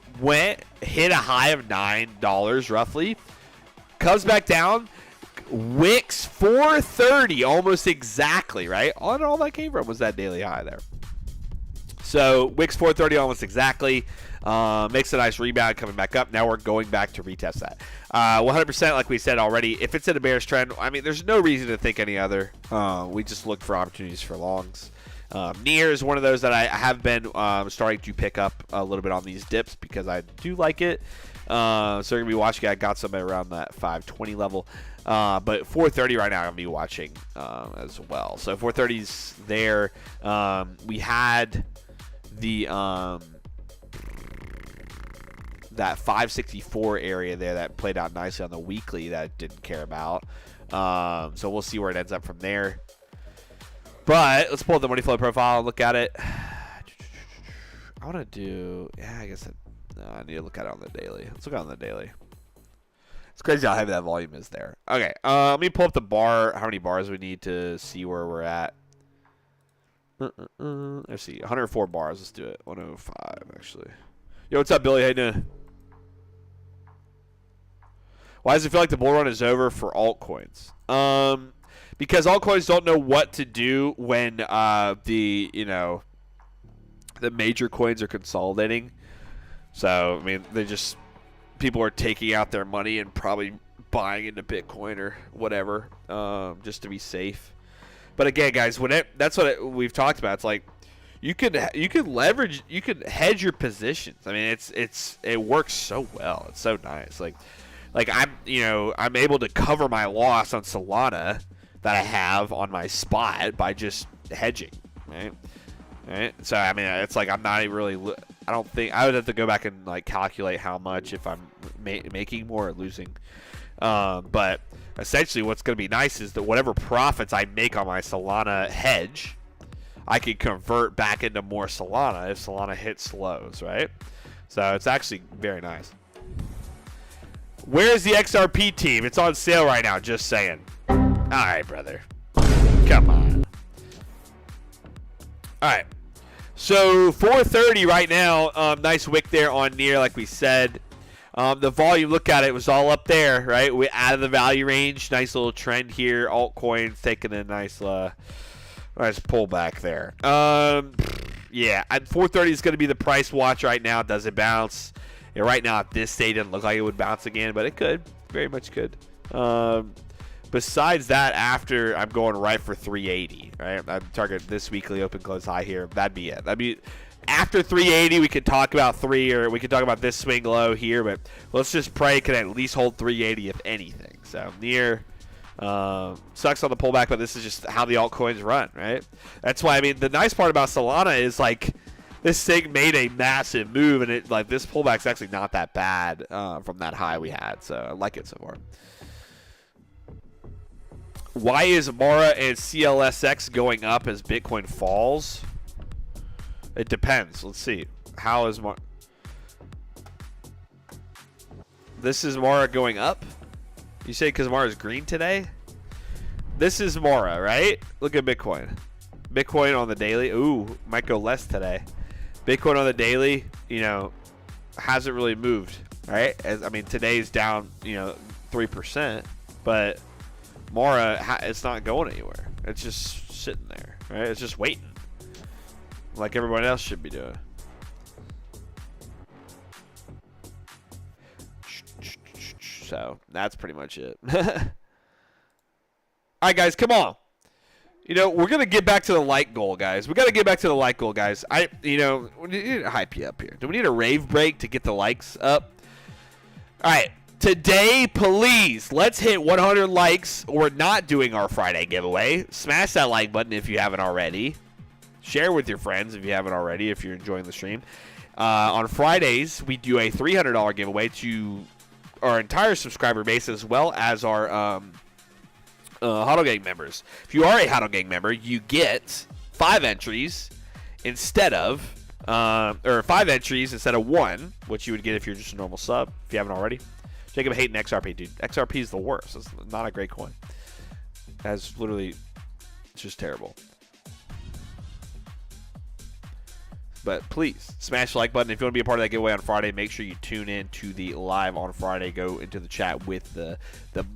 hit a high of $9 roughly, comes back down, wicks 430 almost exactly, right? All that came from was that daily high there. So wicks 430 almost exactly. Makes a nice rebound coming back up. Now we're going back to retest that. 100%, like we said already, if it's in a bearish trend, I mean, there's no reason to think any other. We just look for opportunities for longs. Near is one of those that I have been starting to pick up a little bit on these dips because I do like it. So we're gonna be watching. I got somebody around that 520 level, but 430 right now I'm gonna be watching as well. So 430's there. We had the that 564 area there that played out nicely on the weekly that I didn't care about. So we'll see where it ends up from there. But let's pull up the money flow profile and look at it. I want to do, yeah, I guess I need to look at it on the daily. Let's look at it on the daily. It's crazy how heavy that volume is there. Okay, let me pull up the bar, how many bars we need to see where we're at. Let's see, 104 bars. Let's do it. 105, actually. Yo, what's up, Billy? How you doing? Why does it feel like the bull run is over for altcoins? Because altcoins don't know what to do when the major coins are consolidating. So, I mean, people are taking out their money and probably buying into Bitcoin or whatever, just to be safe. But again, guys, that's what we've talked about. It's like you could leverage, you could hedge your positions. I mean, it works so well. It's so nice. Like I'm able to cover my loss on Solana that I have on my spot by just hedging, right? Right. So I mean, it's like I'm not really. I don't think I would have to go back and like calculate how much if I'm making more or losing. But essentially, what's going to be nice is that whatever profits I make on my Solana hedge, I can convert back into more Solana if Solana hits lows, right? So it's actually very nice. Where's the XRP team? It's on sale right now. Just saying. All right, brother. Come on. All right. So 430 right now. Nice wick there on near, like we said. The volume, look at it, was all up there, right? We out of the value range. Nice little trend here. Altcoins taking a nice pullback there. Yeah, and 430 is going to be the price watch right now. Does it bounce? Yeah, right now at this stage, it doesn't look like it would bounce again, but it could. Very much could. Besides that, after I'm going right for 380, right? I'm target this weekly open close high here. That'd be it. That'd be after 380. We could talk about we could talk about this swing low here, but let's just pray it can at least hold 380 if anything. So near sucks on the pullback, but this is just how the altcoins run, right? That's why, I mean, the nice part about Solana is like this thing made a massive move, and this pullback's actually not that bad from that high we had. So I like it so far. Why is Mara and CLSX going up as Bitcoin falls? It depends. Let's see. How is Mara? This is Mara going up? You say because Mara's green today? This is Mara, right? Look at Bitcoin. Bitcoin on the daily. Ooh, might go less today. Bitcoin on the daily, hasn't really moved, right? I mean, today's down, 3%, but Mara, it's not going anywhere. It's just sitting there, right? It's just waiting, like everyone else should be doing. So that's pretty much it. All right, guys, come on. We're going to get back to the like goal, guys. We got to get back to the like goal, guys. We need to hype you up here. Do we need a rave break to get the likes up? All right. Today, please, let's hit 100 likes. We're not doing our Friday giveaway. Smash that like button if you haven't already. Share with your friends if you haven't already, if you're enjoying the stream. On Fridays, we do a $300 giveaway to our entire subscriber base, as well as our Huddle Gang members. If you are a Huddle Gang member, you get 5 entries instead of, or 5 entries instead of 1, which you would get if you're just a normal sub, if you haven't already. Jacob hating XRP, dude. XRP is the worst. It's not a great coin. It's just terrible. But please, smash the like button. If you want to be a part of that giveaway on Friday, make sure you tune in to the live on Friday. Go into the chat with the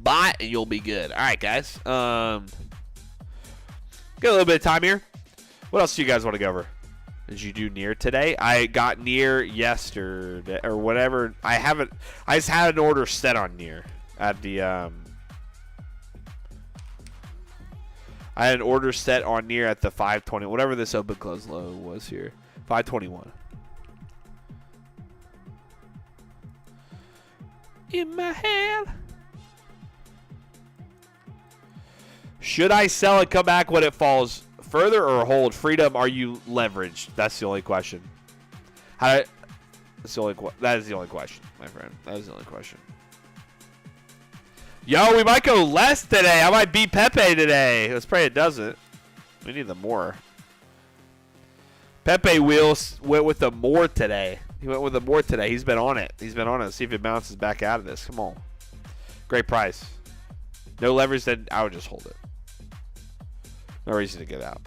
bot, and you'll be good. All right, guys. Got a little bit of time here. What else do you guys want to go over? Did you do near today? I got near yesterday or whatever. I just had an order set on near at the I had an order set on near at the 520, whatever this open close low was here. 521. in my hand. Should I sell and come back when it falls further or hold? Freedom, are you leveraged? That's the only question. That is the only question, my friend. That is the only question. Yo, we might go less today. I might beat Pepe today. Let's pray it doesn't. We need the more. Pepe went with the more today. He went with the more today. He's been on it. He's been on it. See if it bounces back out of this. Come on. Great price. No leverage, then I would just hold it. No reason to get out.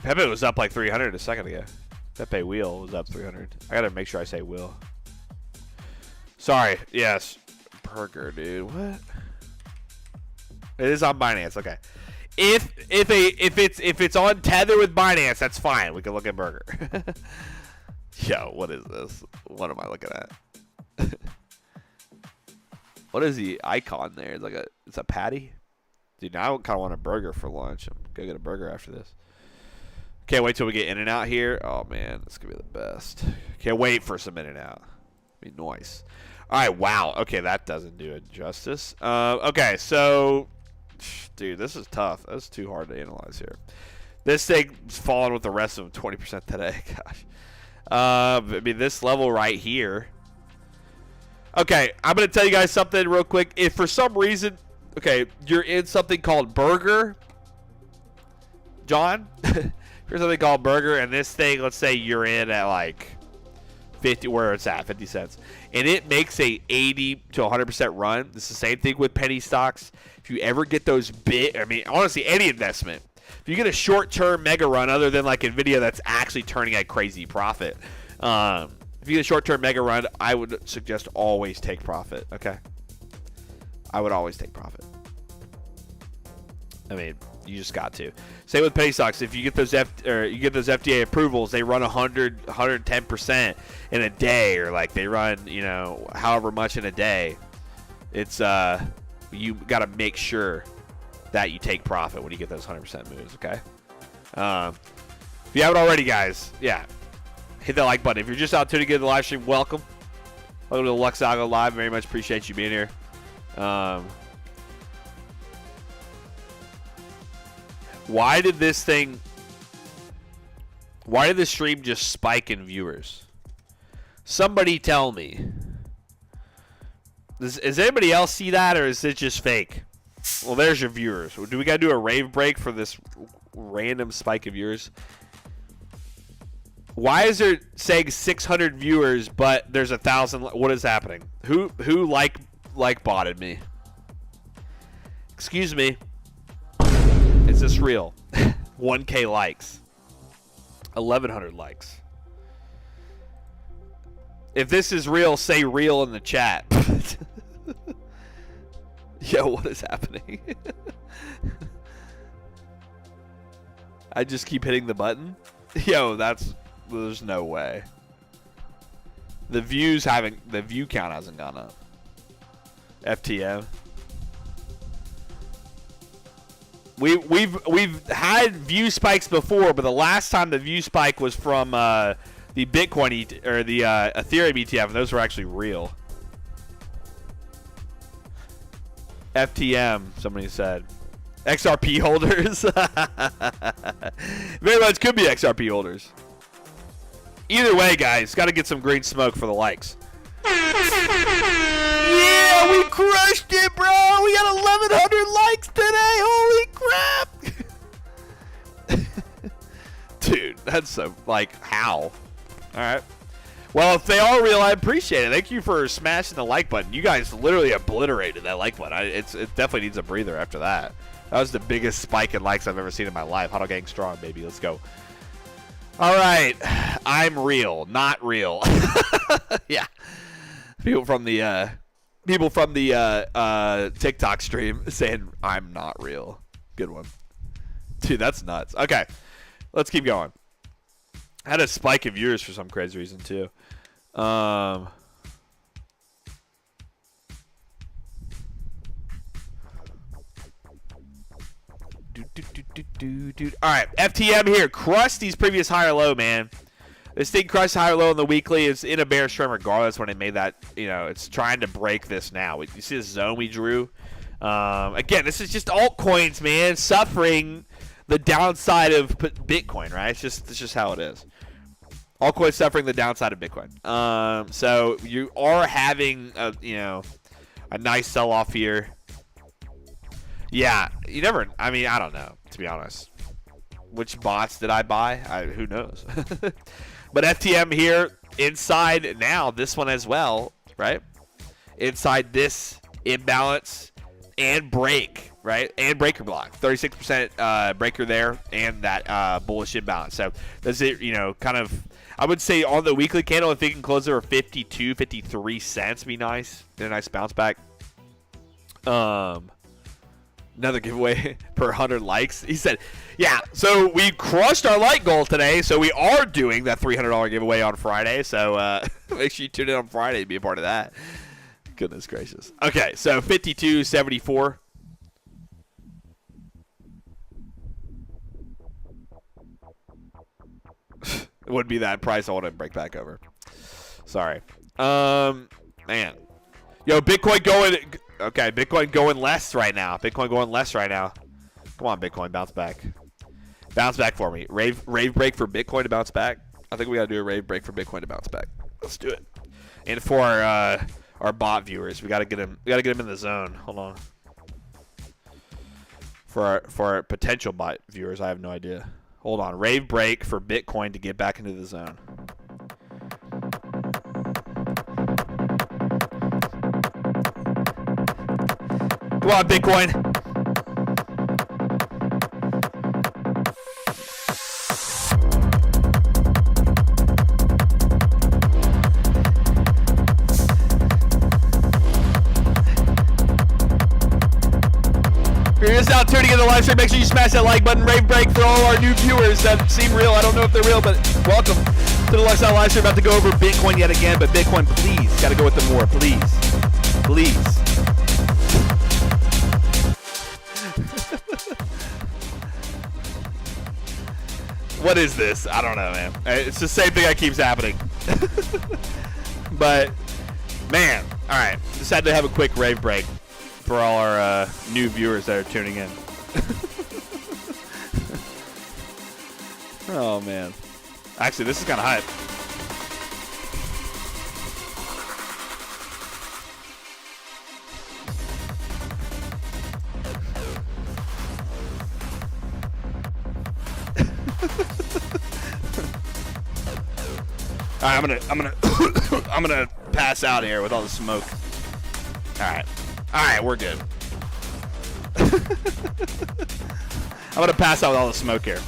Pepe was up like 300 a second ago. Pepe wheel was up 300. I gotta make sure I say wheel. Sorry. Yes. Burger, dude. What? It is on Binance. Okay. If it's on Tether with Binance, that's fine. We can look at Burger. Yo, what is this? What am I looking at? What is the icon there? It's a patty? Dude, now I kind of want a burger for lunch. I'm going to get a burger after this. Can't wait till we get In and Out here. Oh, man. This is going to be the best. Can't wait for some In and Out. Be nice. All right, wow. Okay, that doesn't do it justice. Okay, so, dude, this is tough. That's too hard to analyze here. This thing's falling with the rest of them 20% today. Gosh. I mean, this level right here. Okay, I'm going to tell you guys something real quick. If for some reason, okay, you're in something called Burger, John, here's something called Burger, and this thing, let's say you're in at like 50, where it's at, 50 cents, and it makes a 80 to 100% run. It's the same thing with penny stocks. If you ever get those I mean, honestly, any investment. If you get a short-term mega run other than like NVIDIA that's actually turning a crazy profit, if you get a short-term mega run, I would suggest always take profit, okay? I would always take profit. I mean, you just got to. Same with penny stocks. If you get those FDA approvals, they run 100, 110% in a day, or like they run, you know, however much in a day. It's you got to make sure that you take profit when you get those 100% moves, okay? If you haven't already, guys, yeah, hit that like button. If you're just out tuning in the live stream, welcome. Welcome to the Luxago Live. Very much appreciate you being here. Why did this stream just spike in viewers? Somebody tell me. Does anybody else see that, or is it just fake? Well, there's your viewers. Do we got to do a rave break for this random spike of viewers? Why is there saying 600 viewers, but there's 1,000? What is happening? Who like botted me? Excuse me. Is this real? 1K likes. 1,100 likes. If this is real, say real in the chat. Yo, what is happening? I just keep hitting the button. Yo, there's no way. The view count hasn't gone up. FTM. We've had view spikes before, but the last time the view spike was from the Bitcoin or the Ethereum ETF, and those were actually real. FTM, somebody said. XRP holders. Very much could be XRP holders. Either way, guys, got to get some green smoke for the likes. Yeah, we crushed it, bro. We got 1,100 likes today. Holy crap. Dude, that's so, like, how? All right. Well, if they are real, I appreciate it. Thank you for smashing the like button. You guys literally obliterated that like button. It definitely needs a breather after that. That was the biggest spike in likes I've ever seen in my life. Huddle Gang strong, baby. Let's go. All right. I'm real, not real. Yeah. People from the TikTok stream saying I'm not real. Good one. Dude, that's nuts. Okay. Let's keep going. I had a spike of viewers for some crazy reason too. All right, FTM here. Crushed these previous higher low, man. This thing crushed higher low in the weekly. It's in a bearish trend regardless when it made that. You know, it's trying to break this now. You see this zone we drew? Again, this is just altcoins, man, suffering the downside of Bitcoin, right? It's just how it is. Altcoins suffering the downside of Bitcoin. So you are having a nice sell-off here. Yeah, you never. I mean, I don't know, to be honest. Which bots did I buy? Who knows? But FTM here inside now, this one as well, right? Inside this imbalance and break, right? And breaker block. 36% breaker there and that bullish imbalance. So does it, kind of, I would say on the weekly candle, if it can close over 52, 53 cents, be nice. Get a nice bounce back. Another giveaway per 100 likes. He said, yeah, so we crushed our like goal today, so we are doing that $300 giveaway on Friday. So make sure you tune in on Friday to be a part of that. Goodness gracious. Okay, so 52.74. It would be that price I want to break back over. Sorry. Man. Yo, Bitcoin going... Okay, Bitcoin going less right now. Bitcoin going less right now. Come on, Bitcoin, bounce back. Bounce back for me. Rave break for Bitcoin to bounce back. I think we gotta do a rave break for Bitcoin to bounce back. Let's do it. And for our bot viewers, we gotta get them in the zone. Hold on. For our potential bot viewers, I have no idea. Hold on. Rave break for Bitcoin to get back into the zone. Come on, Bitcoin. If you're just out tuning in the live stream, make sure you smash that like button. Rave break for all our new viewers that seem real. I don't know if they're real, but welcome to the Lifestyle Live stream. About to go over Bitcoin yet again, but Bitcoin, please, got to go with the more, please. Please. What is this? I don't know, man. It's the same thing that keeps happening. But, man, all right. Just had to have a quick rave break for all our new viewers that are tuning in. Oh, man. Actually, this is kind of hype. All right, I'm gonna pass out here with all the smoke. All right, we're good. I'm gonna pass out with all the smoke here.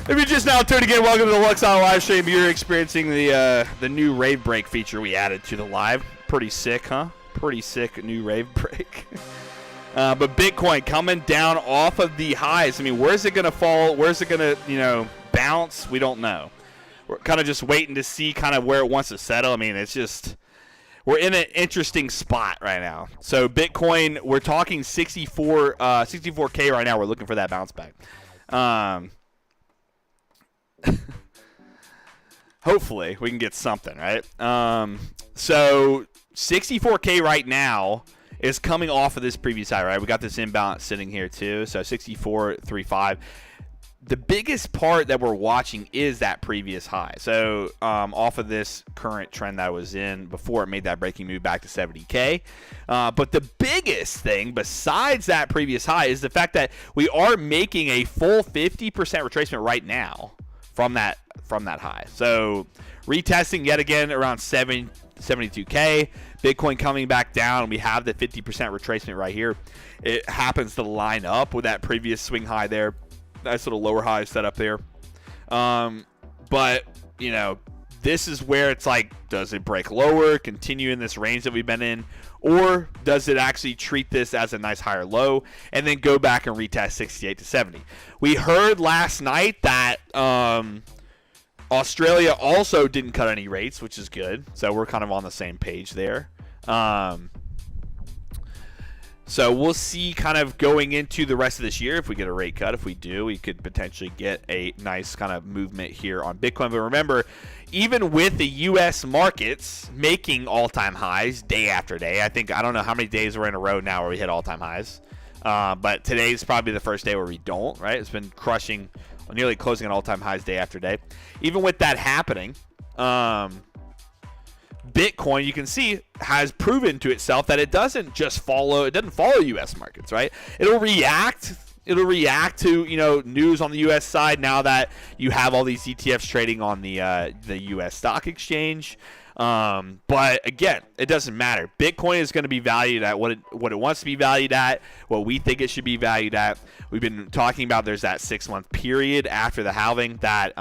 If you're just now tuning in, welcome to the Luxon live stream. You're experiencing the new rave break feature we added to the live. Pretty sick, huh? Pretty sick new rave break. But Bitcoin coming down off of the highs. I mean, where's it gonna fall? Where's it gonna, bounce? We don't know. We're kind of just waiting to see kind of where it wants to settle. I mean, it's just, we're in an interesting spot right now. So Bitcoin, we're talking 64K right now. We're looking for that bounce back. Hopefully we can get something, right? So 64K right now is coming off of this previous high, right? We got this imbalance sitting here too. So 64.35. The biggest part that we're watching is that previous high. So off of this current trend that I was in before it made that breaking move back to 70K. But the biggest thing besides that previous high is the fact that we are making a full 50% retracement right now from that high. So retesting yet again around 72K. Bitcoin coming back down. We have the 50% retracement right here. It happens to line up with that previous swing high there. Nice little lower high set up there. But, this is where it's like, does it break lower, continue in this range that we've been in, or does it actually treat this as a nice higher low and then go back and retest 68 to 70? We heard last night that Australia also didn't cut any rates, which is good. So we're kind of on the same page there. So we'll see kind of going into the rest of this year if we get a rate cut. If we do, we could potentially get a nice kind of movement here on Bitcoin. But remember, even with the U.S. markets making all-time highs day after day, I don't know how many days we're in a row now where we hit all-time highs. But today's probably the first day where we don't, right? It's been crushing, nearly closing at all-time highs day after day. Even with that happening, Bitcoin, you can see, has proven to itself that it doesn't follow U.S. markets, right? It'll react to, news on the U.S. side now that you have all these ETFs trading on the U.S. stock exchange. But again, it doesn't matter. Bitcoin is going to be valued at what it wants to be valued at, what we think it should be valued at. We've been talking about there's that 6-month period after the halving that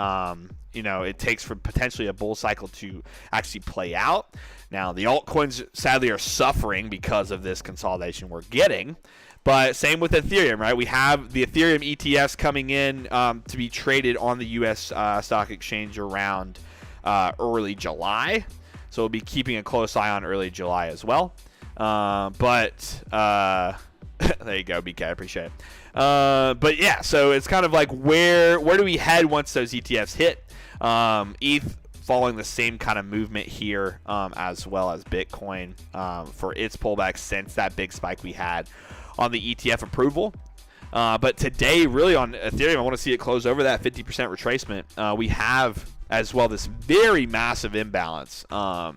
it takes for potentially a bull cycle to actually play out. Now, the altcoins sadly are suffering because of this consolidation we're getting. But same with Ethereum, right? We have the Ethereum ETFs coming in to be traded on the U.S. stock exchange around early July. So we'll be keeping a close eye on early July as well. But there you go, BK. I appreciate it. But yeah, so it's kind of like where do we head once those ETFs hit? ETH following the same kind of movement here as well as Bitcoin for its pullback since that big spike we had on the ETF approval. But today, really on Ethereum, I want to see it close over that 50% retracement. We have as well this very massive imbalance. So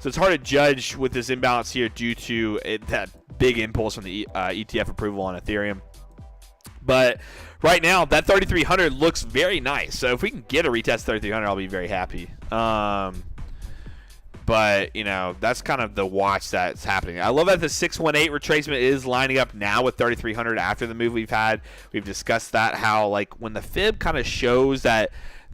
it's hard to judge with this imbalance here due to that big impulse from the ETF approval on Ethereum. But right now, that 3,300 looks very nice. So if we can get a retest 3,300, I'll be very happy. But, that's kind of the watch that's happening. I love that the 618 retracement is lining up now with 3,300 after the move we've had. We've discussed that, how when the fib kind of shows that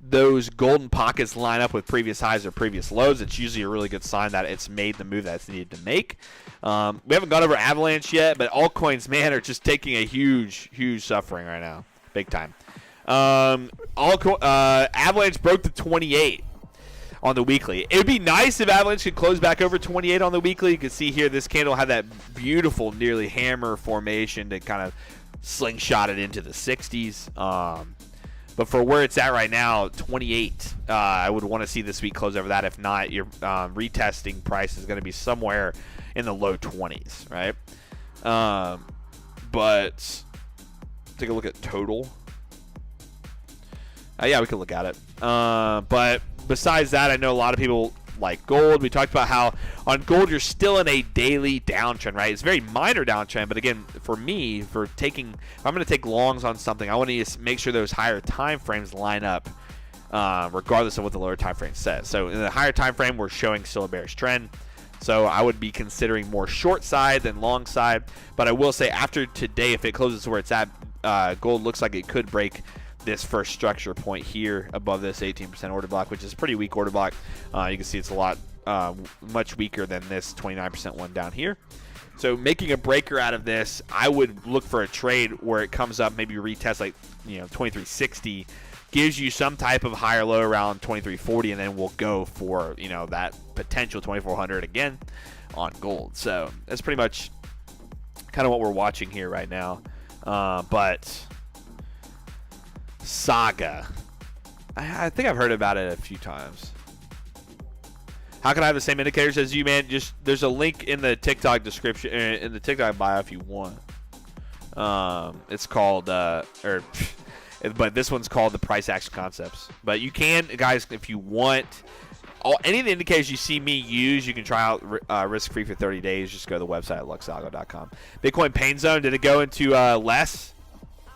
those golden pockets line up with previous highs or previous lows, it's usually a really good sign that it's made the move that it's needed to make. We haven't gone over Avalanche yet, but altcoins, man, are just taking a huge suffering right now. Big time. Avalanche broke the 28 on the weekly. It would be nice if Avalanche could close back over 28 on the weekly. You can see here this candle had that beautiful nearly hammer formation to kind of slingshot it into the 60s. But for where it's at right now, 28, I would want to see this week close over that. If not, your retesting price is going to be somewhere in the low 20s, right? But take a look at total. Yeah, we could look at it. But besides that, I know a lot of people like gold. We talked about how on gold you're still in a daily downtrend, right? It's a very minor downtrend, but again, for me, if I'm going to take longs on something, I want to make sure those higher time frames line up regardless of what the lower time frame says. So in the higher time frame, we're showing still a bearish trend. So I would be considering more short side than long side. But I will say after today, if it closes where it's at, gold looks like it could break this first structure point here above this 18% order block, which is a pretty weak order block. You can see it's a lot much weaker than this 29% one down here. So making a breaker out of this, I would look for a trade where it comes up, maybe retest 2360, gives you some type of higher low around 2340, and then we'll go for that potential 2400 again on gold. So that's pretty much kind of what we're watching here right now. But Saga, I think I've heard about it a few times. How can I have the same indicators as you, man? Just there's a link in the TikTok description, in the TikTok bio if you want. It's called but this one's called the price action concepts. But you can, guys, if you want any of the indicators you see me use, you can try out risk free for 30 days. Just go to the website at luxalgo.com. Bitcoin pain zone, did it go into less?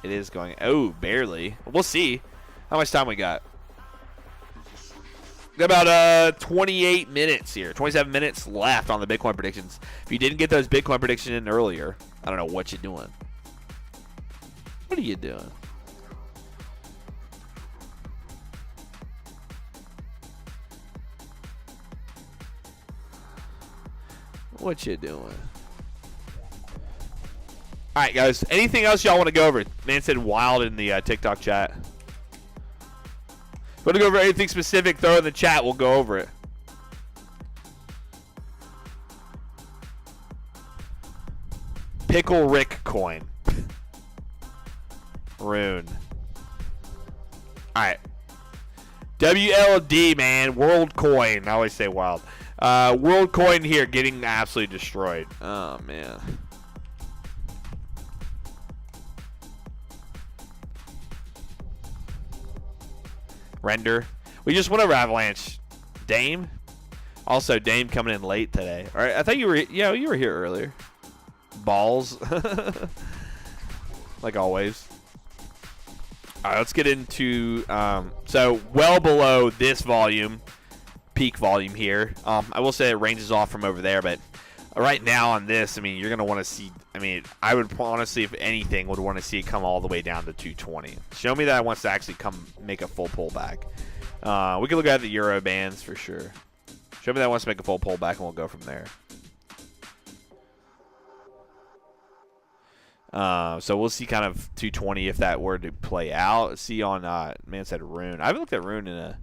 It is going, barely. We'll see how much time we got. We got about 28 minutes here, 27 minutes left on the Bitcoin predictions. If you didn't get those Bitcoin predictions in earlier, I don't know what you're doing. What are you doing? What you doing? All right, guys. Anything else y'all want to go over? Man said wild in the TikTok chat. If you want to go over anything specific, throw it in the chat. We'll go over it. Pickle Rick coin. Rune. All right. WLD, man. World coin. I always say wild. World coin here getting absolutely destroyed. Oh, man. Render. We just went over Avalanche. Dame. Also, Dame coming in late today. All right. I thought you were, you were here earlier. Balls. Like always. All right, let's get into, so well below this volume, peak volume here. I will say it ranges off from over there, but right now on this, I mean, you're going to want to see, I mean, I would honestly, if anything, would want to see it come all the way down to 220. Show me that it wants to actually come make a full pullback. We can look at the Euro bands for sure. Show me that it wants to make a full pullback, and we'll go from there. So we'll see kind of 220 if that were to play out. Let's see on man said Rune. I haven't looked at Rune in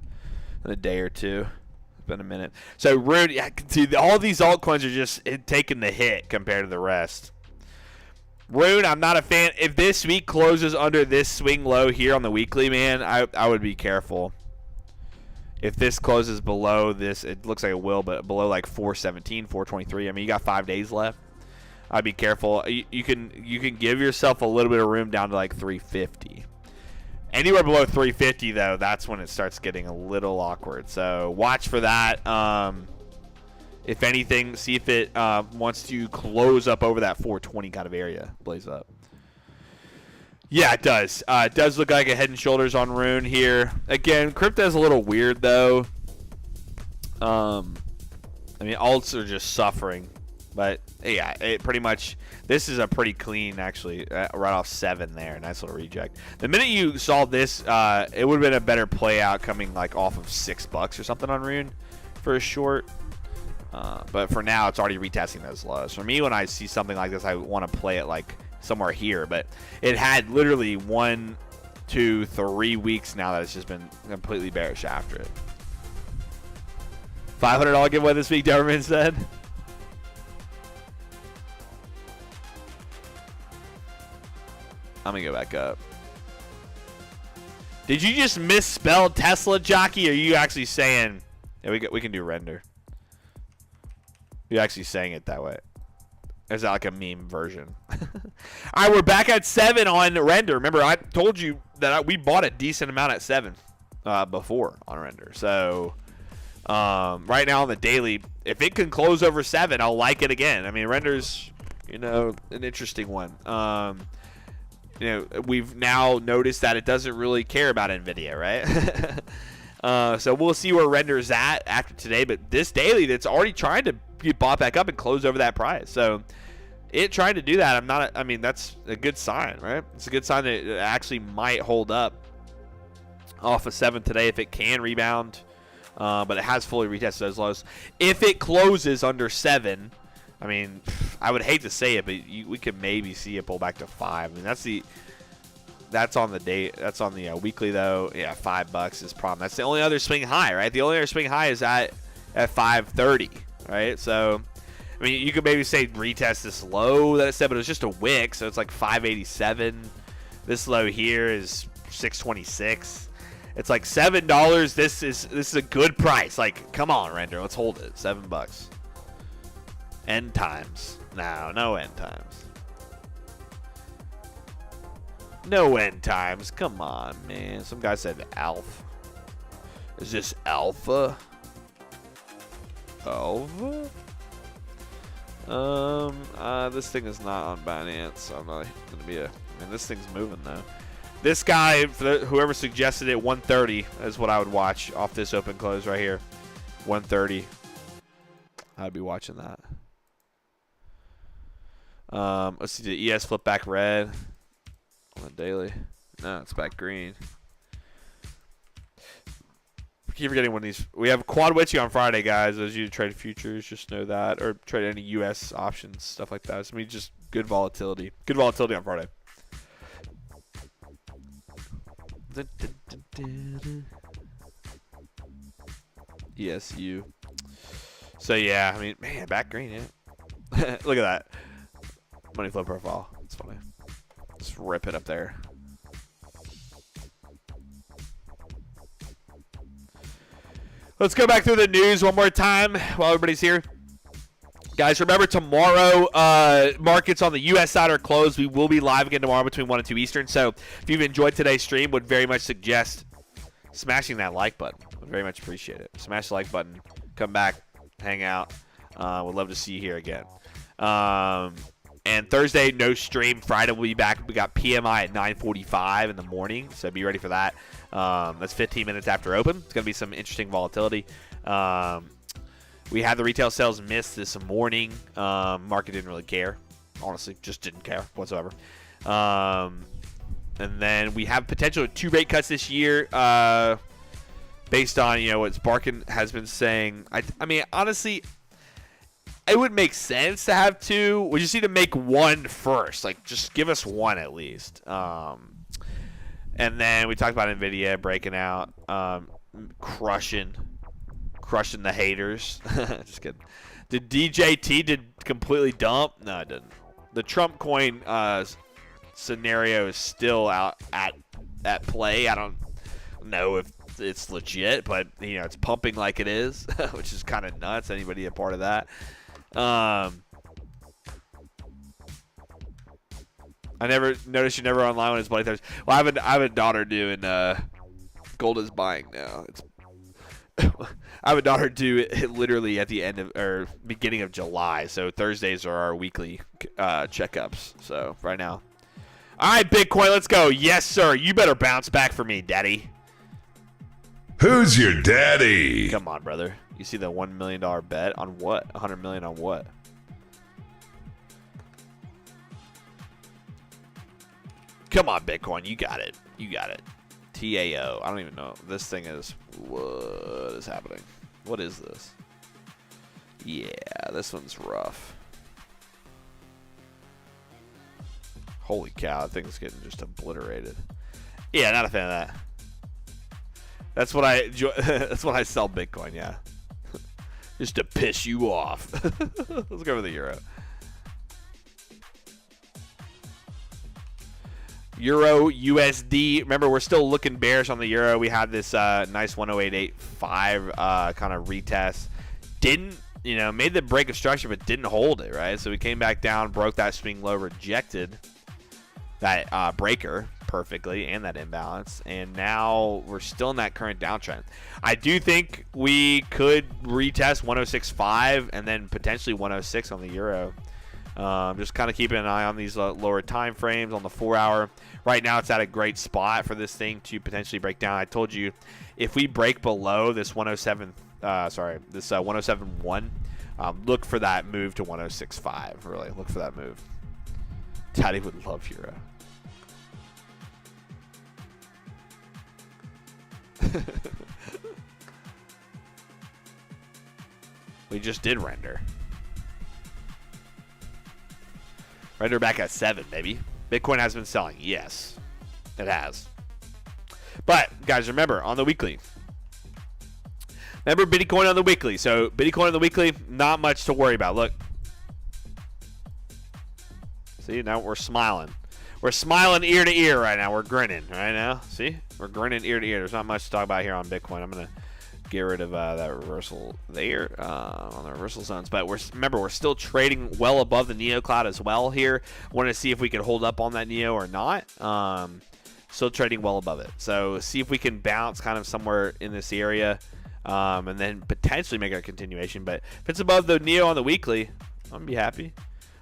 a day or two. It's been a minute. So Rune, yeah, dude, all these altcoins are just taking the hit compared to the rest. Rune, I'm not a fan. If this week closes under this swing low here on the weekly, man, I would be careful. If this closes below this, it looks like it will, but below like 417, 423. I mean, you got 5 days left. I'd be careful. You can give yourself a little bit of room down to like 350. Anywhere below 350 though, that's when it starts getting a little awkward. So watch for that. If anything, see if it wants to close up over that 420 kind of area. Blaze up. Yeah, it does. It does look like a head and shoulders on Rune here. Again, crypto is a little weird though. I mean, alts are just suffering. But, yeah, it pretty much, this is a pretty clean, actually, right off 7 there. Nice little reject. The minute you saw this, it would have been a better play out coming, like, off of $6 or something on Rune for a short. But for now, it's already retesting those lows. For me, when I see something like this, I want to play it, like, somewhere here. But it had literally 1, 2, 3 weeks now that it's just been completely bearish after it. $500 giveaway this week, Doberman said. I'm going to go back up. Did you just misspell Tesla, Jockey? Or are you actually saying... Yeah, we can do render. You're actually saying it that way. Is that like a meme version? All right, we're back at 7 on render. Remember, I told you that we bought a decent amount at 7 before on render. So, right now on the daily, if it can close over 7, I'll like it again. I mean, render's, an interesting one. We've now noticed that it doesn't really care about NVIDIA, right? So we'll see where render's at after today. But this daily, that's already trying to get bought back up and close over that price. So it trying to do that, that's a good sign, right? It's a good sign that it actually might hold up off of 7 today if it can rebound. But it has fully retested those lows. If it closes under 7, I mean, I would hate to say it, but we could maybe see it pull back to 5. I mean, that's on the day. That's on the weekly though. Yeah, $5 is problem. That's the only other swing high, right? The only other swing high is at 530, right? So, I mean, you could maybe say retest this low that it said, but it was just a wick, so it's like 587. This low here is 626. It's like $7. This is a good price. Like, come on, render, let's hold it. $7. End times. No end times. No end times. Come on, man. Some guy said alpha. Is this alpha? Alpha? This thing is not on Binance, so I'm not going to be I mean, this thing's moving, though. This guy, whoever suggested it, 130 is what I would watch off this open close right here. 130. I'd be watching that. Let's see, the ES flip back red on the daily. No, it's back green. I keep forgetting when these. We have Quad Witchy on Friday, guys. Those of you who trade futures, just know that, or trade any U.S. options, stuff like that. I mean, just good volatility. Good volatility on Friday. ESU. So yeah, I mean, man, back green, yeah. Look at that. money flow profile. It's funny. Just rip it up there. Let's go back through the news one more time while everybody's here. Guys, remember tomorrow, markets on the U.S. side are closed. We will be live again tomorrow between 1 and 2 Eastern. So if you've enjoyed today's stream, would very much suggest smashing that like button. Would very much appreciate it. Smash the like button. Come back. Hang out. Would love to see you here again. And Thursday, no stream. Friday, we'll be back. We got PMI at 9:45 in the morning, so be ready for that. That's 15 minutes after open. It's going to be some interesting volatility. We had the retail sales miss this morning. Market didn't really care. Honestly, just didn't care whatsoever. And then we have potential 2 rate cuts this year based on, what Sparkin has been saying. I mean, honestly, it would make sense to have 2. We just need to make 1 first. Like, just give us 1 at least. And then we talked about NVIDIA breaking out, crushing the haters. Just kidding. Did DJT completely dump? No, it didn't. The Trump coin scenario is still out at play. I don't know if it's legit, but it's pumping like it is, which is kind of nuts. Anybody a part of that? I never noticed you're never online when it's Bloody Thursday. Well, I have a daughter doing gold is buying now. I have a daughter due it literally at the end of or beginning of July. So Thursdays are our weekly checkups. So right now. All right, Bitcoin, let's go. Yes, sir. You better bounce back for me, daddy. Who's your daddy? Come on, brother. You see the $1 million bet on what? $100 million on what? Come on, Bitcoin. You got it. You got it. TAO. I don't even know. This thing is... What is happening? What is this? Yeah, this one's rough. Holy cow, that thing's getting just obliterated. Yeah, not a fan of that. That's what I that's what I sell Bitcoin, yeah. Just to piss you off. Let's go for the euro. Euro USD. Remember, we're still looking bearish on the euro. We had this nice 108.85 kind of retest. Didn't, made the break of structure, but didn't hold it, right? So we came back down, broke that swing low, rejected that breaker perfectly and that imbalance, and now we're still in that current downtrend. I do think we could retest 106.5 and then potentially 106 on the euro. Just kind of keeping an eye on these lower time frames on the 4-hour. Right now, it's at a great spot for this thing to potentially break down. I told you, if we break below this 107.1, look for that move to 106.5. Really, look for that move. Daddy would love euro. We just did render. Render back at 7, baby. Bitcoin has been selling. Yes, it has. But, guys, remember, on the weekly. Remember Bitcoin on the weekly. So, Bitcoin on the weekly, not much to worry about. Look. See, now we're smiling. We're smiling ear to ear right now. We're grinning right now. See? We're grinning ear to ear. There's not much to talk about here on Bitcoin. I'm going to get rid of that reversal there on the reversal zones. But remember, we're still trading well above the Neo Cloud as well here. Want to see if we can hold up on that Neo or not. Still trading well above it. So see if we can bounce kind of somewhere in this area and then potentially make a continuation. But if it's above the Neo on the weekly, I'm going to be happy.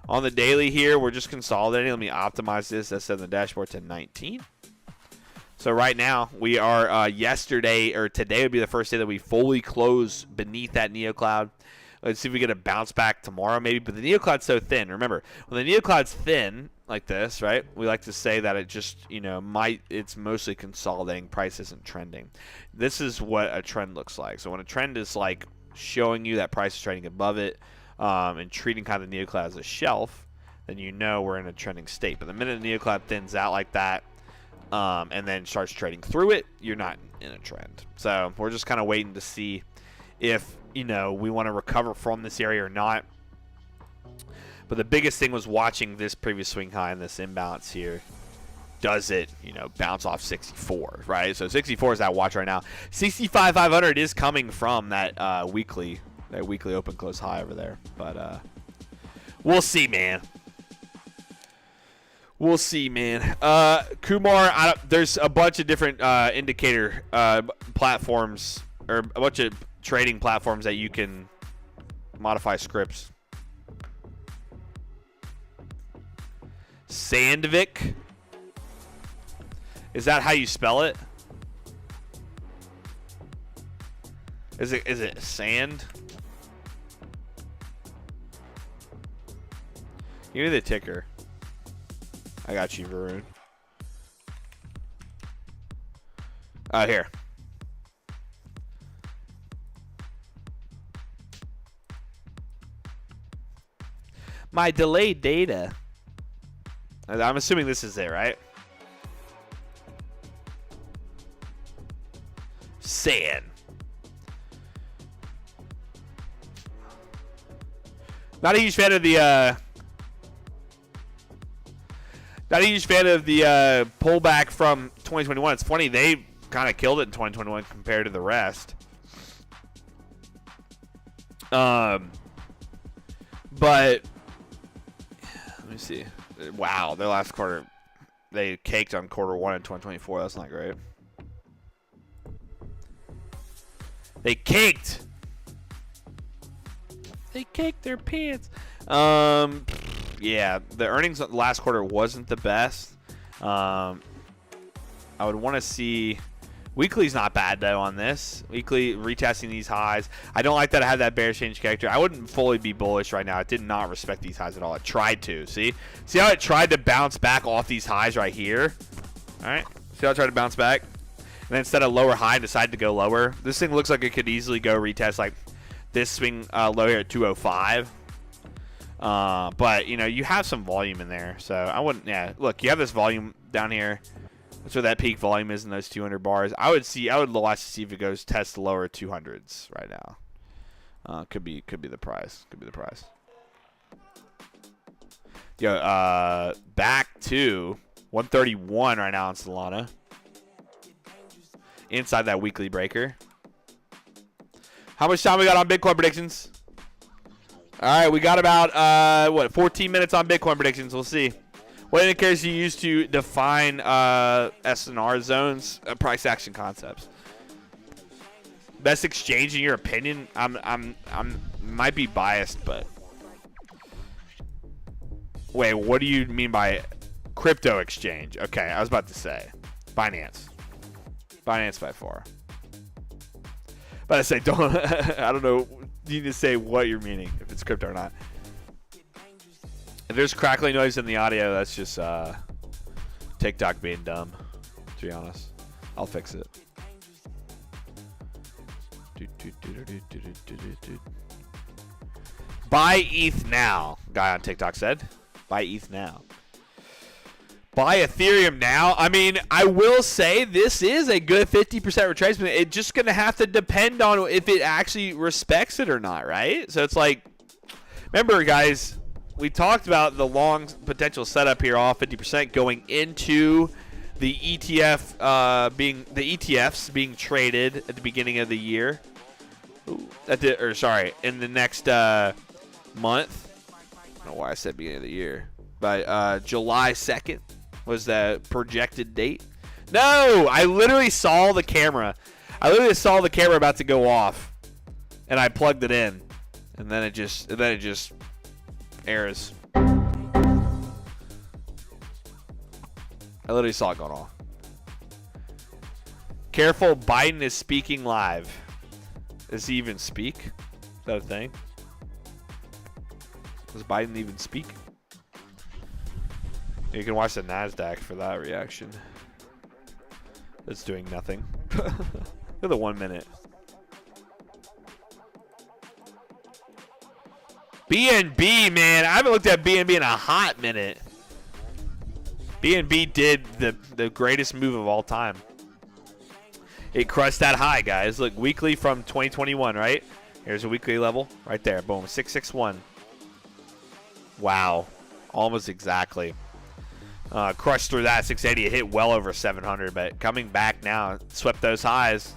On the daily here, we're just consolidating. Let me optimize this. That's on the dashboard to 19. So right now, we are today would be the first day that we fully close beneath that Neo Cloud. Let's see if we get a bounce back tomorrow maybe. But the Neo Cloud's so thin. Remember, when the Neo Cloud's thin like this, right, we like to say that it just, it's mostly consolidating. Price isn't trending. This is what a trend looks like. So when a trend is like showing you that price is trading above it and treating kind of the Neo Cloud as a shelf, then we're in a trending state. But the minute the Neo Cloud thins out like that, and then starts trading through it, you're not in a trend. So we're just kind of waiting to see if, we want to recover from this area or not. But the biggest thing was watching this previous swing high and this imbalance here. Does it, bounce off 64, right? So 64 is that watch right now. 65,500 is coming from that weekly open close high over there. But we'll see, man. We'll see, man. Kumar, there's a bunch of different indicator platforms, or a bunch of trading platforms that you can modify scripts. Sandvik. Is that how you spell it? Is it sand? Give me the ticker. I got you, Varun. Here. My delayed data. I'm assuming this is it, right? Sand. Not a huge fan of the pullback from 2021. It's funny, they kind of killed it in 2021 compared to the rest. But let me see. Wow, their last quarter, they caked on quarter one in 2024. That's not great. They caked. They caked their pants. Yeah, the earnings last quarter wasn't the best. I would want to see. Weekly's not bad though on this. Weekly retesting these highs. I don't like that I have that bearish change character. I wouldn't fully be bullish right now. It did not respect these highs at all. It tried to. See how it tried to bounce back off these highs right here. All right. See how it tried to bounce back, and then instead of lower high, decided to go lower. This thing looks like it could easily go retest like this swing low here at 205. But you have some volume in there, so I wouldn't. Yeah, look, you have this volume down here. That's where that peak volume is in those 200 bars. I would watch to see if it goes test the lower 200s right now. Could be the price. Could be the price. Yo, back to 131 right now on Solana. Inside that weekly breaker. How much time we got on Bitcoin predictions? All right, we got about 14 minutes on Bitcoin predictions. We'll see. What indicators do you use to define SNR zones, price action concepts? Best exchange in your opinion? I'm might be biased, but wait, what do you mean by crypto exchange? Okay, I was about to say Binance by far. But I say don't. I don't know. You need to say what you're meaning, if it's crypto or not. If there's crackling noise in the audio, that's just TikTok being dumb, to be honest. I'll fix it. Buy ETH now, guy on TikTok said. Buy ETH now. Buy Ethereum now. I mean, I will say this is a good 50% retracement. It's just going to have to depend on if it actually respects it or not, right? So it's like, remember, guys, we talked about the long potential setup here, all 50% going into the ETF ETFs being traded at the beginning of the year. In the next month. I don't know why I said beginning of the year. By July 2nd was the projected date. No, I literally saw the camera. I literally saw the camera about to go off, and I plugged it in, and then it just errors. I literally saw it going off. Careful, Biden is speaking live. Does he even speak? Is that a thing? Does Biden even speak? You can watch the NASDAQ for that reaction. It's doing nothing. Look at the 1 minute. BNB, man. I haven't looked at BNB in a hot minute. BNB did the greatest move of all time. It crushed that high, guys. Look, weekly from 2021, right? Here's a weekly level right there. Boom, 661. Wow. Almost exactly. Crushed through that 680. It hit well over 700, but coming back now, swept those highs.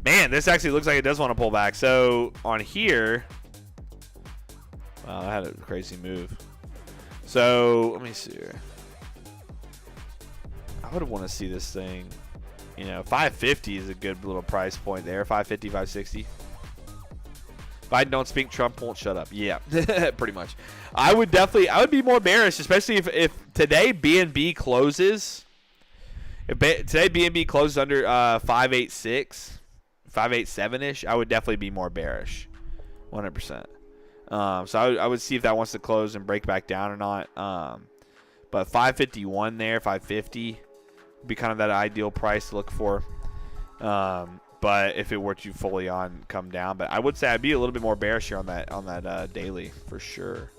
Man, this actually looks like it does want to pull back. So on here, wow, I had a crazy move. So let me see here. I would want to see this thing. You know, 550 is a good little price point there. 550, 560. Biden don't speak, Trump won't shut up. Yeah, pretty much. I would be more bearish, especially if today BNB closes. Today BNB closes under 586, 587-ish, I would definitely be more bearish, 100%. So I would see if that wants to close and break back down or not. But 551 there, 550 would be kind of that ideal price to look for. But if it were to fully come down, but I would say I'd be a little bit more bearish here on that daily for sure.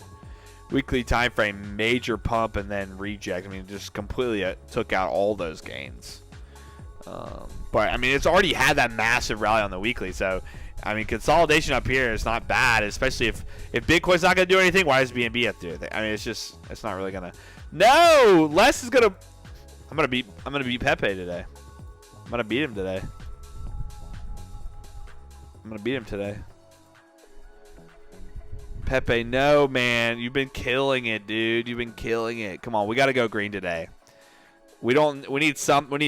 Weekly time frame, major pump and then reject. I mean, just completely took out all those gains. But I mean, it's already had that massive rally on the weekly, so I mean, consolidation up here is not bad, especially if Bitcoin's not gonna do anything. Why does BNB have to do anything? I mean, it's not really gonna. No, Les is gonna. I'm gonna beat Pepe today. I'm gonna beat him today. I'm going to beat him today. Pepe, no, man. You've been killing it, dude. You've been killing it. Come on, we got to go green today. We need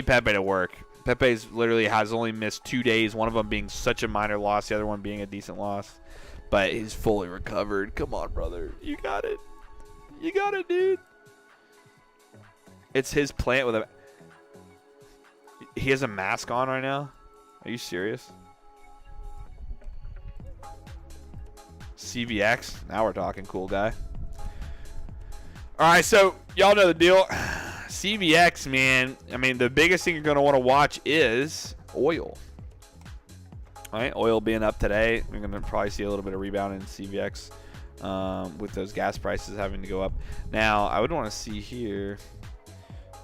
Pepe to work. Pepe's literally has only missed 2 days, one of them being such a minor loss, the other one being a decent loss. But he's fully recovered. Come on, brother. You got it. You got it, dude. It's his plant with a... He has a mask on right now? Are you serious? CVX. Now we're talking, cool guy. All right, so y'all know the deal. CVX, man. I mean, the biggest thing you're going to want to watch is oil. All right, oil being up today. We're going to probably see a little bit of rebound in CVX with those gas prices having to go up. Now, I would want to see here.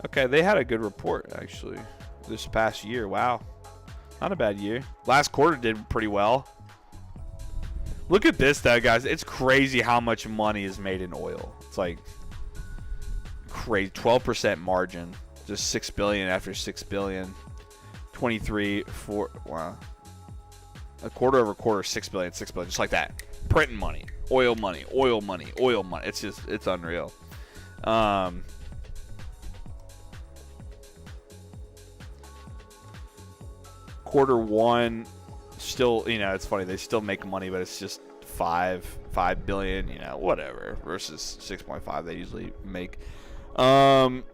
Okay, they had a good report, actually, this past year. Wow. Not a bad year. Last quarter did pretty well. Look at this, though, guys. It's crazy how much money is made in oil. It's like crazy. 12% margin. Just $6 billion after $6 billion. 23, 4. Wow. A quarter over quarter, $6 billion, $6 billion. Just like that. Printing money. Oil money. Oil money. Oil money. It's unreal. Quarter one. Still, you know, it's funny. They still make money, but it's just $5 billion, you know, whatever, versus 6.5 they usually make. Let's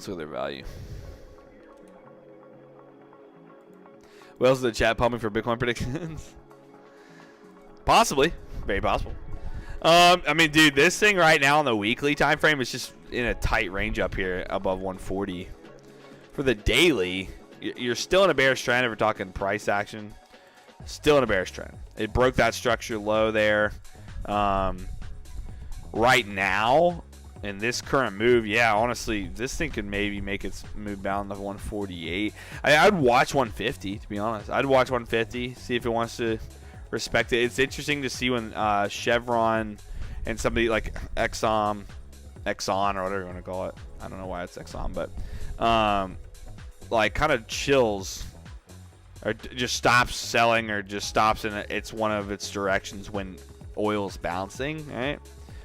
look at their value. What else is the chat pumping for Bitcoin predictions? Possibly, very possible. I mean, dude, this thing right now on the weekly time frame is just in a tight range up here above 140. For the daily, you're still in a bearish trend if we're talking price action. Still in a bearish trend. It broke that structure low there. Right now, in this current move, yeah, honestly, this thing could maybe make its move down to 148. I'd watch 150, to be honest. I'd watch 150, see if it wants to respect it. It's interesting to see when Chevron and somebody like Exxon, or whatever you want to call it. I don't know why it's Exxon, but like kind of chills or just stops selling or just stops in it's one of its directions when oil's bouncing, right?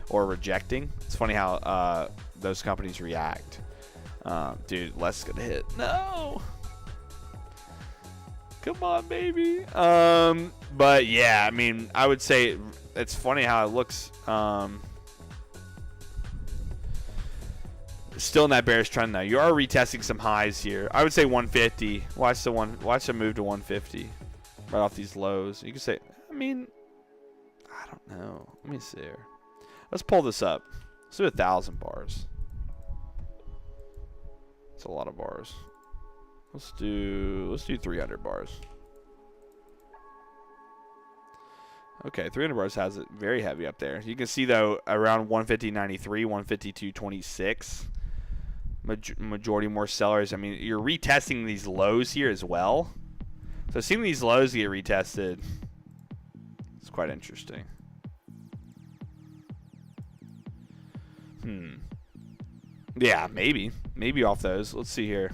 Or rejecting. It's funny how those companies react. Dude, Les gonna hit. No. Come on, baby. But yeah, I mean, I would say it's funny how it looks. Still in that bearish trend now. You are retesting some highs here. I would say 150. Watch the move to 150 right off these lows. You can say, I mean, I don't know. Let me see here. Let's pull this up. Let's do 1,000 bars. That's a lot of bars. Let's do 300 bars. Okay, 300 bars has it very heavy up there. You can see though around 150.93, 152.26. Majority more sellers. I mean, you're retesting these lows here as well. So seeing these lows get retested, it's quite interesting. Yeah, maybe off those. Let's see here.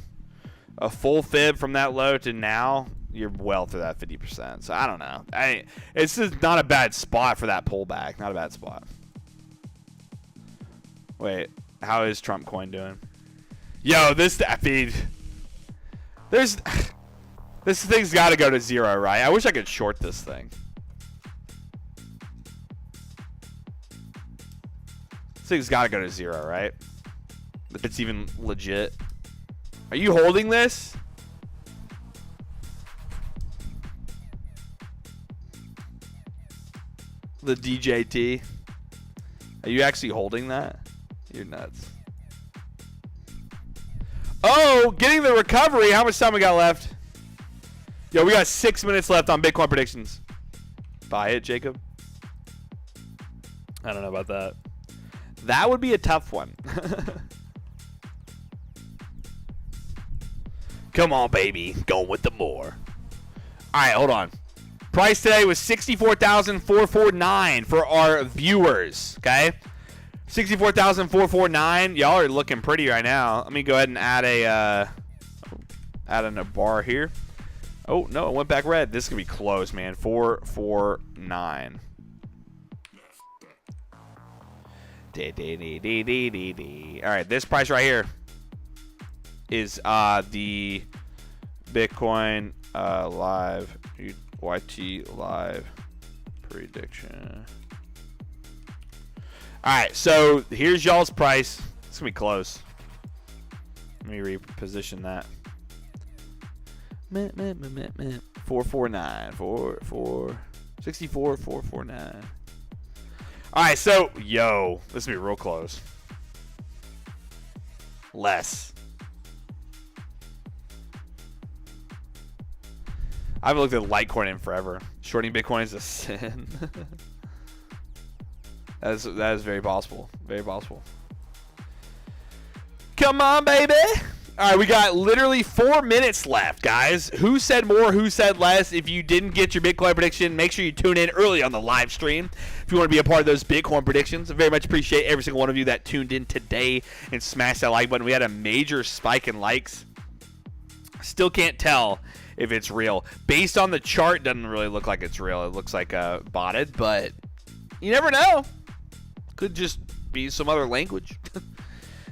A full fib from that low to now, you're well through that 50%. So I don't know. It's just not a bad spot for that pullback. Not a bad spot. Wait, how is Trump coin doing? Yo, this thing's got to go to 0, right? I wish I could short this thing. This thing's got to go to 0, right? If it's even legit. Are you holding this? The DJT. Are you actually holding that? You're nuts. Oh, getting the recovery. How much time we got left? Yo, we got 6 minutes left on Bitcoin predictions. Buy it, Jacob? I don't know about that. That would be a tough one. Come on, baby. Going with the more. All right, hold on. Price today was $64,449 for our viewers, okay? $64,449. Y'all are looking pretty right now. Let me go ahead and add in a bar here. Oh, no, it went back red. This is going to be close, man. 449. All right, this price right here is the Bitcoin live YT live prediction. All right, so here's y'all's price. It's gonna be close. Let me reposition that. 449 64 449. All right, so yo, this is gonna be real close. Less. I haven't looked at Litecoin in forever. Shorting Bitcoin is a sin. That is very possible. Very possible. Come on, baby. All right, we got literally 4 minutes left, guys. Who said more? Who said less? If you didn't get your Bitcoin prediction, make sure you tune in early on the live stream. If you want to be a part of those Bitcoin predictions, I very much appreciate every single one of you that tuned in today and smashed that like button. We had a major spike in likes. Still can't tell if it's real. Based on the chart, doesn't really look like it's real. It looks like botted, but you never know. Could just be some other language.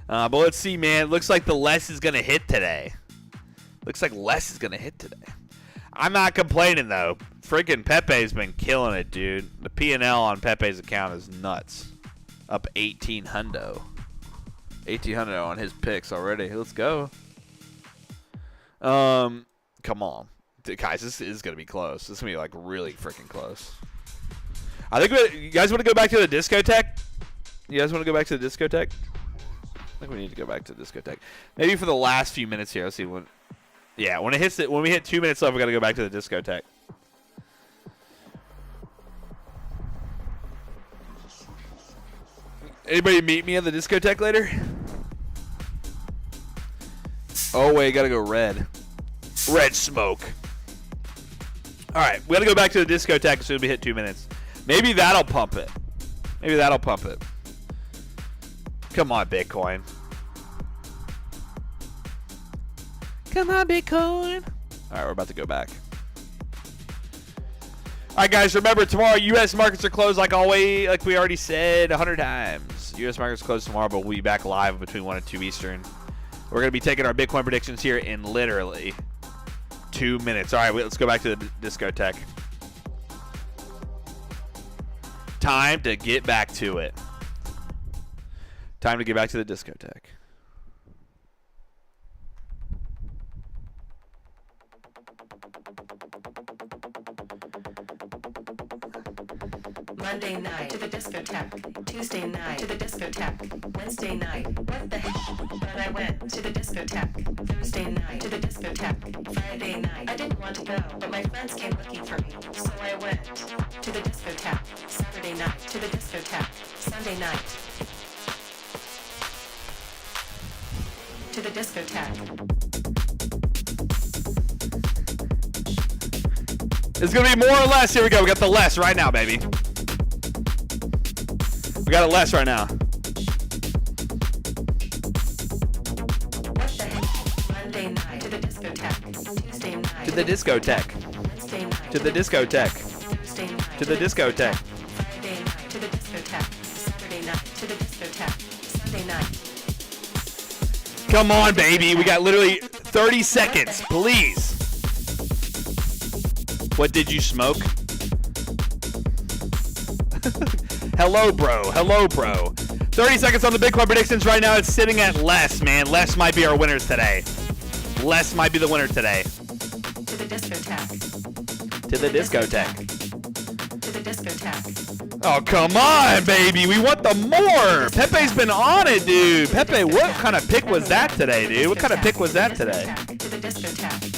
But let's see, man. Looks like the less is going to hit today. I'm not complaining, though. Freaking Pepe's been killing it, dude. The P&L on Pepe's account is nuts. Up 1,800. 1,800 on his picks already. Let's go. Come on. Guys, this is going to be close. This is going to be, like, really freaking close. I think you guys want to go back to the discotheque? You guys want to go back to the discotheque? I think we need to go back to the discotheque. Maybe for the last few minutes here. Let's see when. Yeah, when we hit 2 minutes left, we got to go back to the discotheque. Anybody meet me at the discotheque later? Oh wait, got to go red. Red smoke. All right, we got to go back to the discotheque as soon as we hit 2 minutes. Maybe that'll pump it. Come on, Bitcoin. All right, we're about to go back. All right, guys, remember, tomorrow U.S. markets are closed like always, like we already said 100 times. U.S. markets closed tomorrow, but we'll be back live between 1 and 2 Eastern. We're going to be taking our Bitcoin predictions here in literally 2 minutes. All right, let's go back to the discotheque. Time to get back to it. Time to get back to the discotheque. Monday night to the discotheque. Tuesday night to the discotheque. Wednesday night, what the heck? But I went to the discotheque. Thursday night to the discotheque. Friday night, I didn't want to go, but my friends came looking for me, so I went to the discotheque. Saturday night to the discotheque. Sunday night to the discotheque. It's going to be more or less. Here we go. We got the less right now, baby. We got it less right now. Tuesday night. To the discotheque. Wednesday night. To the discotheque. Thursday night. To the discotheque. Friday night. To the discotheque. Saturday night. To the discotheque. Sunday night. Come on, baby. We got literally 30 seconds, please. What did you smoke? Hello, bro. Hello, bro. 30 seconds on the Bitcoin predictions right now. It's sitting at less, man. Less might be our winners today. Less might be the winner today. To the discotheque. To the discotheque. To the discotheque. Oh, come on, baby. We want the more. Pepe's been on it, dude. Pepe, what kind of pick was that today, dude? What kind of pick was that today? To the discotheque.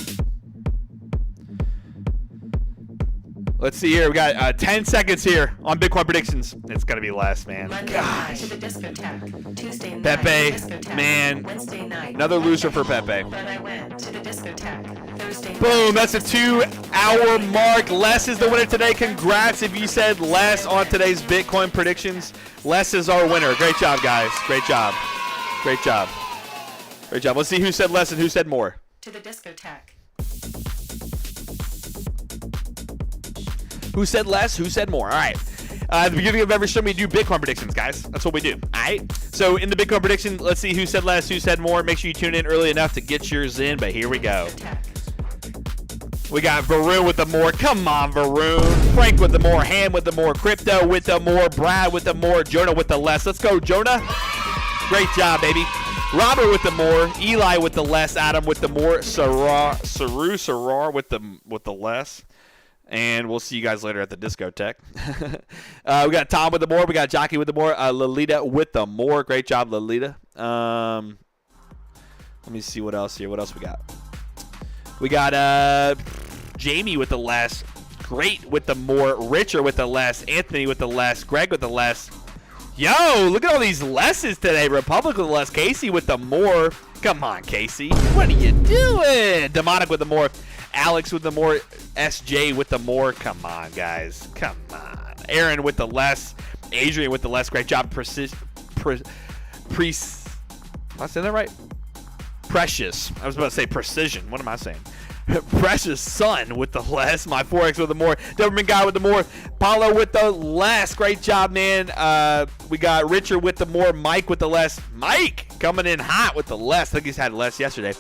Let's see here. We got 10 seconds here on Bitcoin predictions. It's going to be less, man. Monday Gosh. night to the discotheque. Tuesday night Pepe, to the discotheque. man. Wednesday night. Another loser for Pepe. But I went to the discotheque. Thursday night. Boom, that's a 2-hour mark. Les is the winner today. Congrats if you said Les on today's Bitcoin predictions. Les is our winner. Great job, guys. Great job. Great job. Great job. Let's see who said less and who said more. To the discotheque. Who said less? Who said more? All right. At the beginning of every show, we do Bitcoin predictions, guys. That's what we do. All right. So in the Bitcoin prediction, let's see who said less, who said more. Make sure you tune in early enough to get yours in. But here we go. We got Varun with the more. Come on, Varun. Frank with the more. Ham with the more. Crypto with the more. Brad with the more. Jonah with the less. Let's go, Jonah. Great job, baby. Robert with the more. Eli with the less. Adam with the more. Sarar with the less. And we'll see you guys later at the discotheque. We got Tom with the more. We got Jockey with the more. Lolita with the more. Great job, Lolita. Let me see what else here. What else we got? We got Jamie with the less. Great with the more. Richard with the less. Anthony with the less. Greg with the less. Yo, look at all these lesses today. Republic with the less. Casey with the more. Come on, Casey. What are you doing? Demonic with the more. Alex with the more. SJ with the more. Come on, guys. Come on. Aaron with the less. Adrian with the less. Great job. Am I saying that right? Precious. I was about to say precision. What am I saying? Precious Son with the less. My forex with the more. Doberman Guy with the more. Paulo with the less. Great job, man. We got Richard with the more. Mike with the less. Mike coming in hot with the less. I think he's had less yesterday.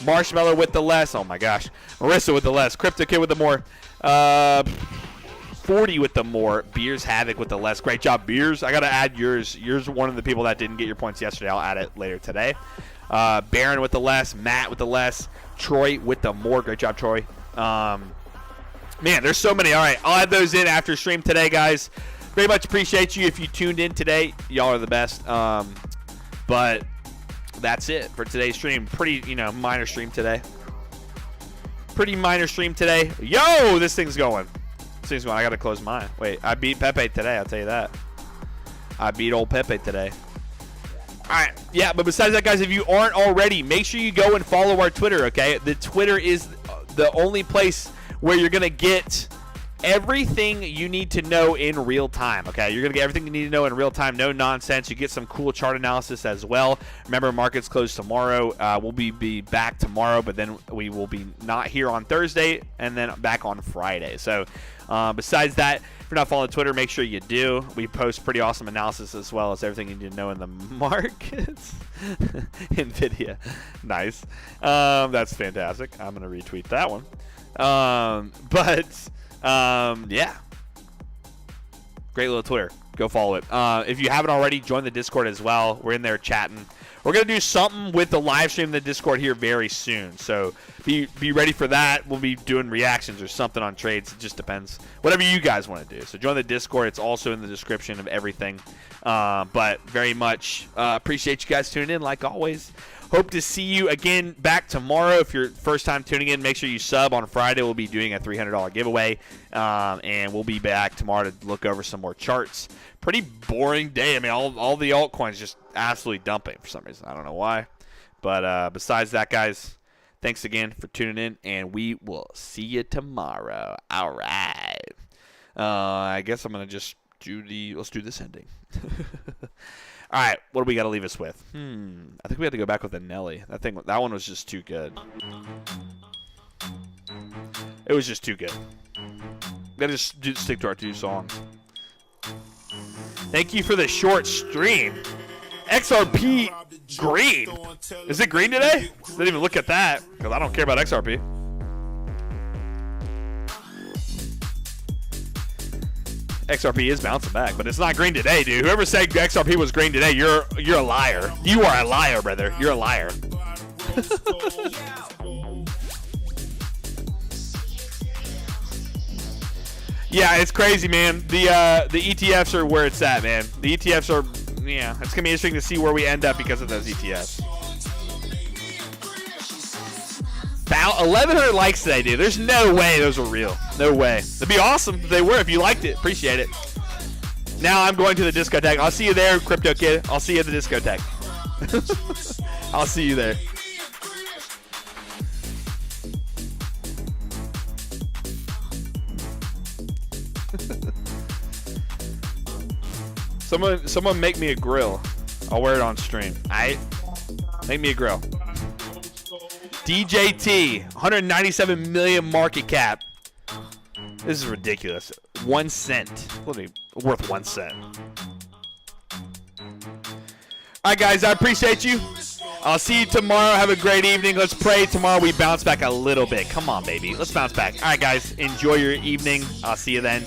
Marshmallow with the less. Oh my gosh. Marissa with the less. Crypto Kid with the more. 40 with the more. Beers Havoc with the less. Great job, Beers. I got to add yours. You're one of the people that didn't get your points yesterday. I'll add it later today. Baron with the less. Matt with the less. Troy with the more. Great job, Troy. Man, there's so many. All right, I'll add those in after stream today, guys. Very much appreciate you if you tuned in today. Y'all are the best. But that's it for today's stream. Pretty, minor stream today. Pretty minor stream today. Yo, this thing's going. This thing's going. I got to close mine. Wait, I beat Pepe today. I'll tell you that. I beat old Pepe today. All right, yeah, but besides that, guys, if you aren't already, make sure you go and follow our Twitter, okay? The Twitter is the only place where you're going to get everything you need to know in real time, okay? You're going to get everything you need to know in real time, no nonsense. You get some cool chart analysis as well. Remember, markets close tomorrow. We'll be back tomorrow, but then we will be not here on Thursday and then back on Friday. So besides that, if you're not following Twitter, make sure you do. We post pretty awesome analysis as well as everything you need to know in the markets. NVIDIA. Nice. That's fantastic. I'm going to retweet that one. Yeah. Great little Twitter. Go follow it. If you haven't already, join the Discord as well. We're in there chatting. We're going to do something with the live stream in the Discord here very soon. So be ready for that. We'll be doing reactions or something on trades. It just depends. Whatever you guys want to do. So join the Discord. It's also in the description of everything. But very much appreciate you guys tuning in like always. Hope to see you again back tomorrow. If you're first time tuning in, make sure you sub. On Friday, we'll be doing a $300 giveaway. And we'll be back tomorrow to look over some more charts. Pretty boring day. I mean, all the altcoins just absolutely dumping for some reason. I don't know why. But besides that, guys, thanks again for tuning in. And we will see you tomorrow. All right. I guess I'm going to just let's do this ending. All right, what do we got to leave us with? I think we have to go back with a Nelly. That one was just too good. It was just too good. Gotta just stick to our 2 songs. Thank you for the short stream. XRP green. Is it green today? Didn't even look at that because I don't care about XRP. XRP is bouncing back, but it's not green today, dude. Whoever said XRP was green today, you're a liar. You are a liar, brother. You're a liar. Yeah, it's crazy, man. The ETFs are where it's at, man. The ETFs are, yeah, it's gonna be interesting to see where we end up because of those ETFs. About 1,100 likes today, dude. There's no way those were real. No way. It'd be awesome if they were. If you liked it, appreciate it. Now I'm going to the discotheque. I'll see you there, Crypto Kid. I'll see you at the discotheque. I'll see you there. Someone make me a grill. I'll wear it on stream. Alright? Make me a grill. DJT, 197 million market cap. This is ridiculous. 1 cent. Worth 1 cent. Alright, guys, I appreciate you. I'll see you tomorrow. Have a great evening. Let's pray tomorrow we bounce back a little bit. Come on, baby. Let's bounce back. Alright, guys, enjoy your evening. I'll see you then.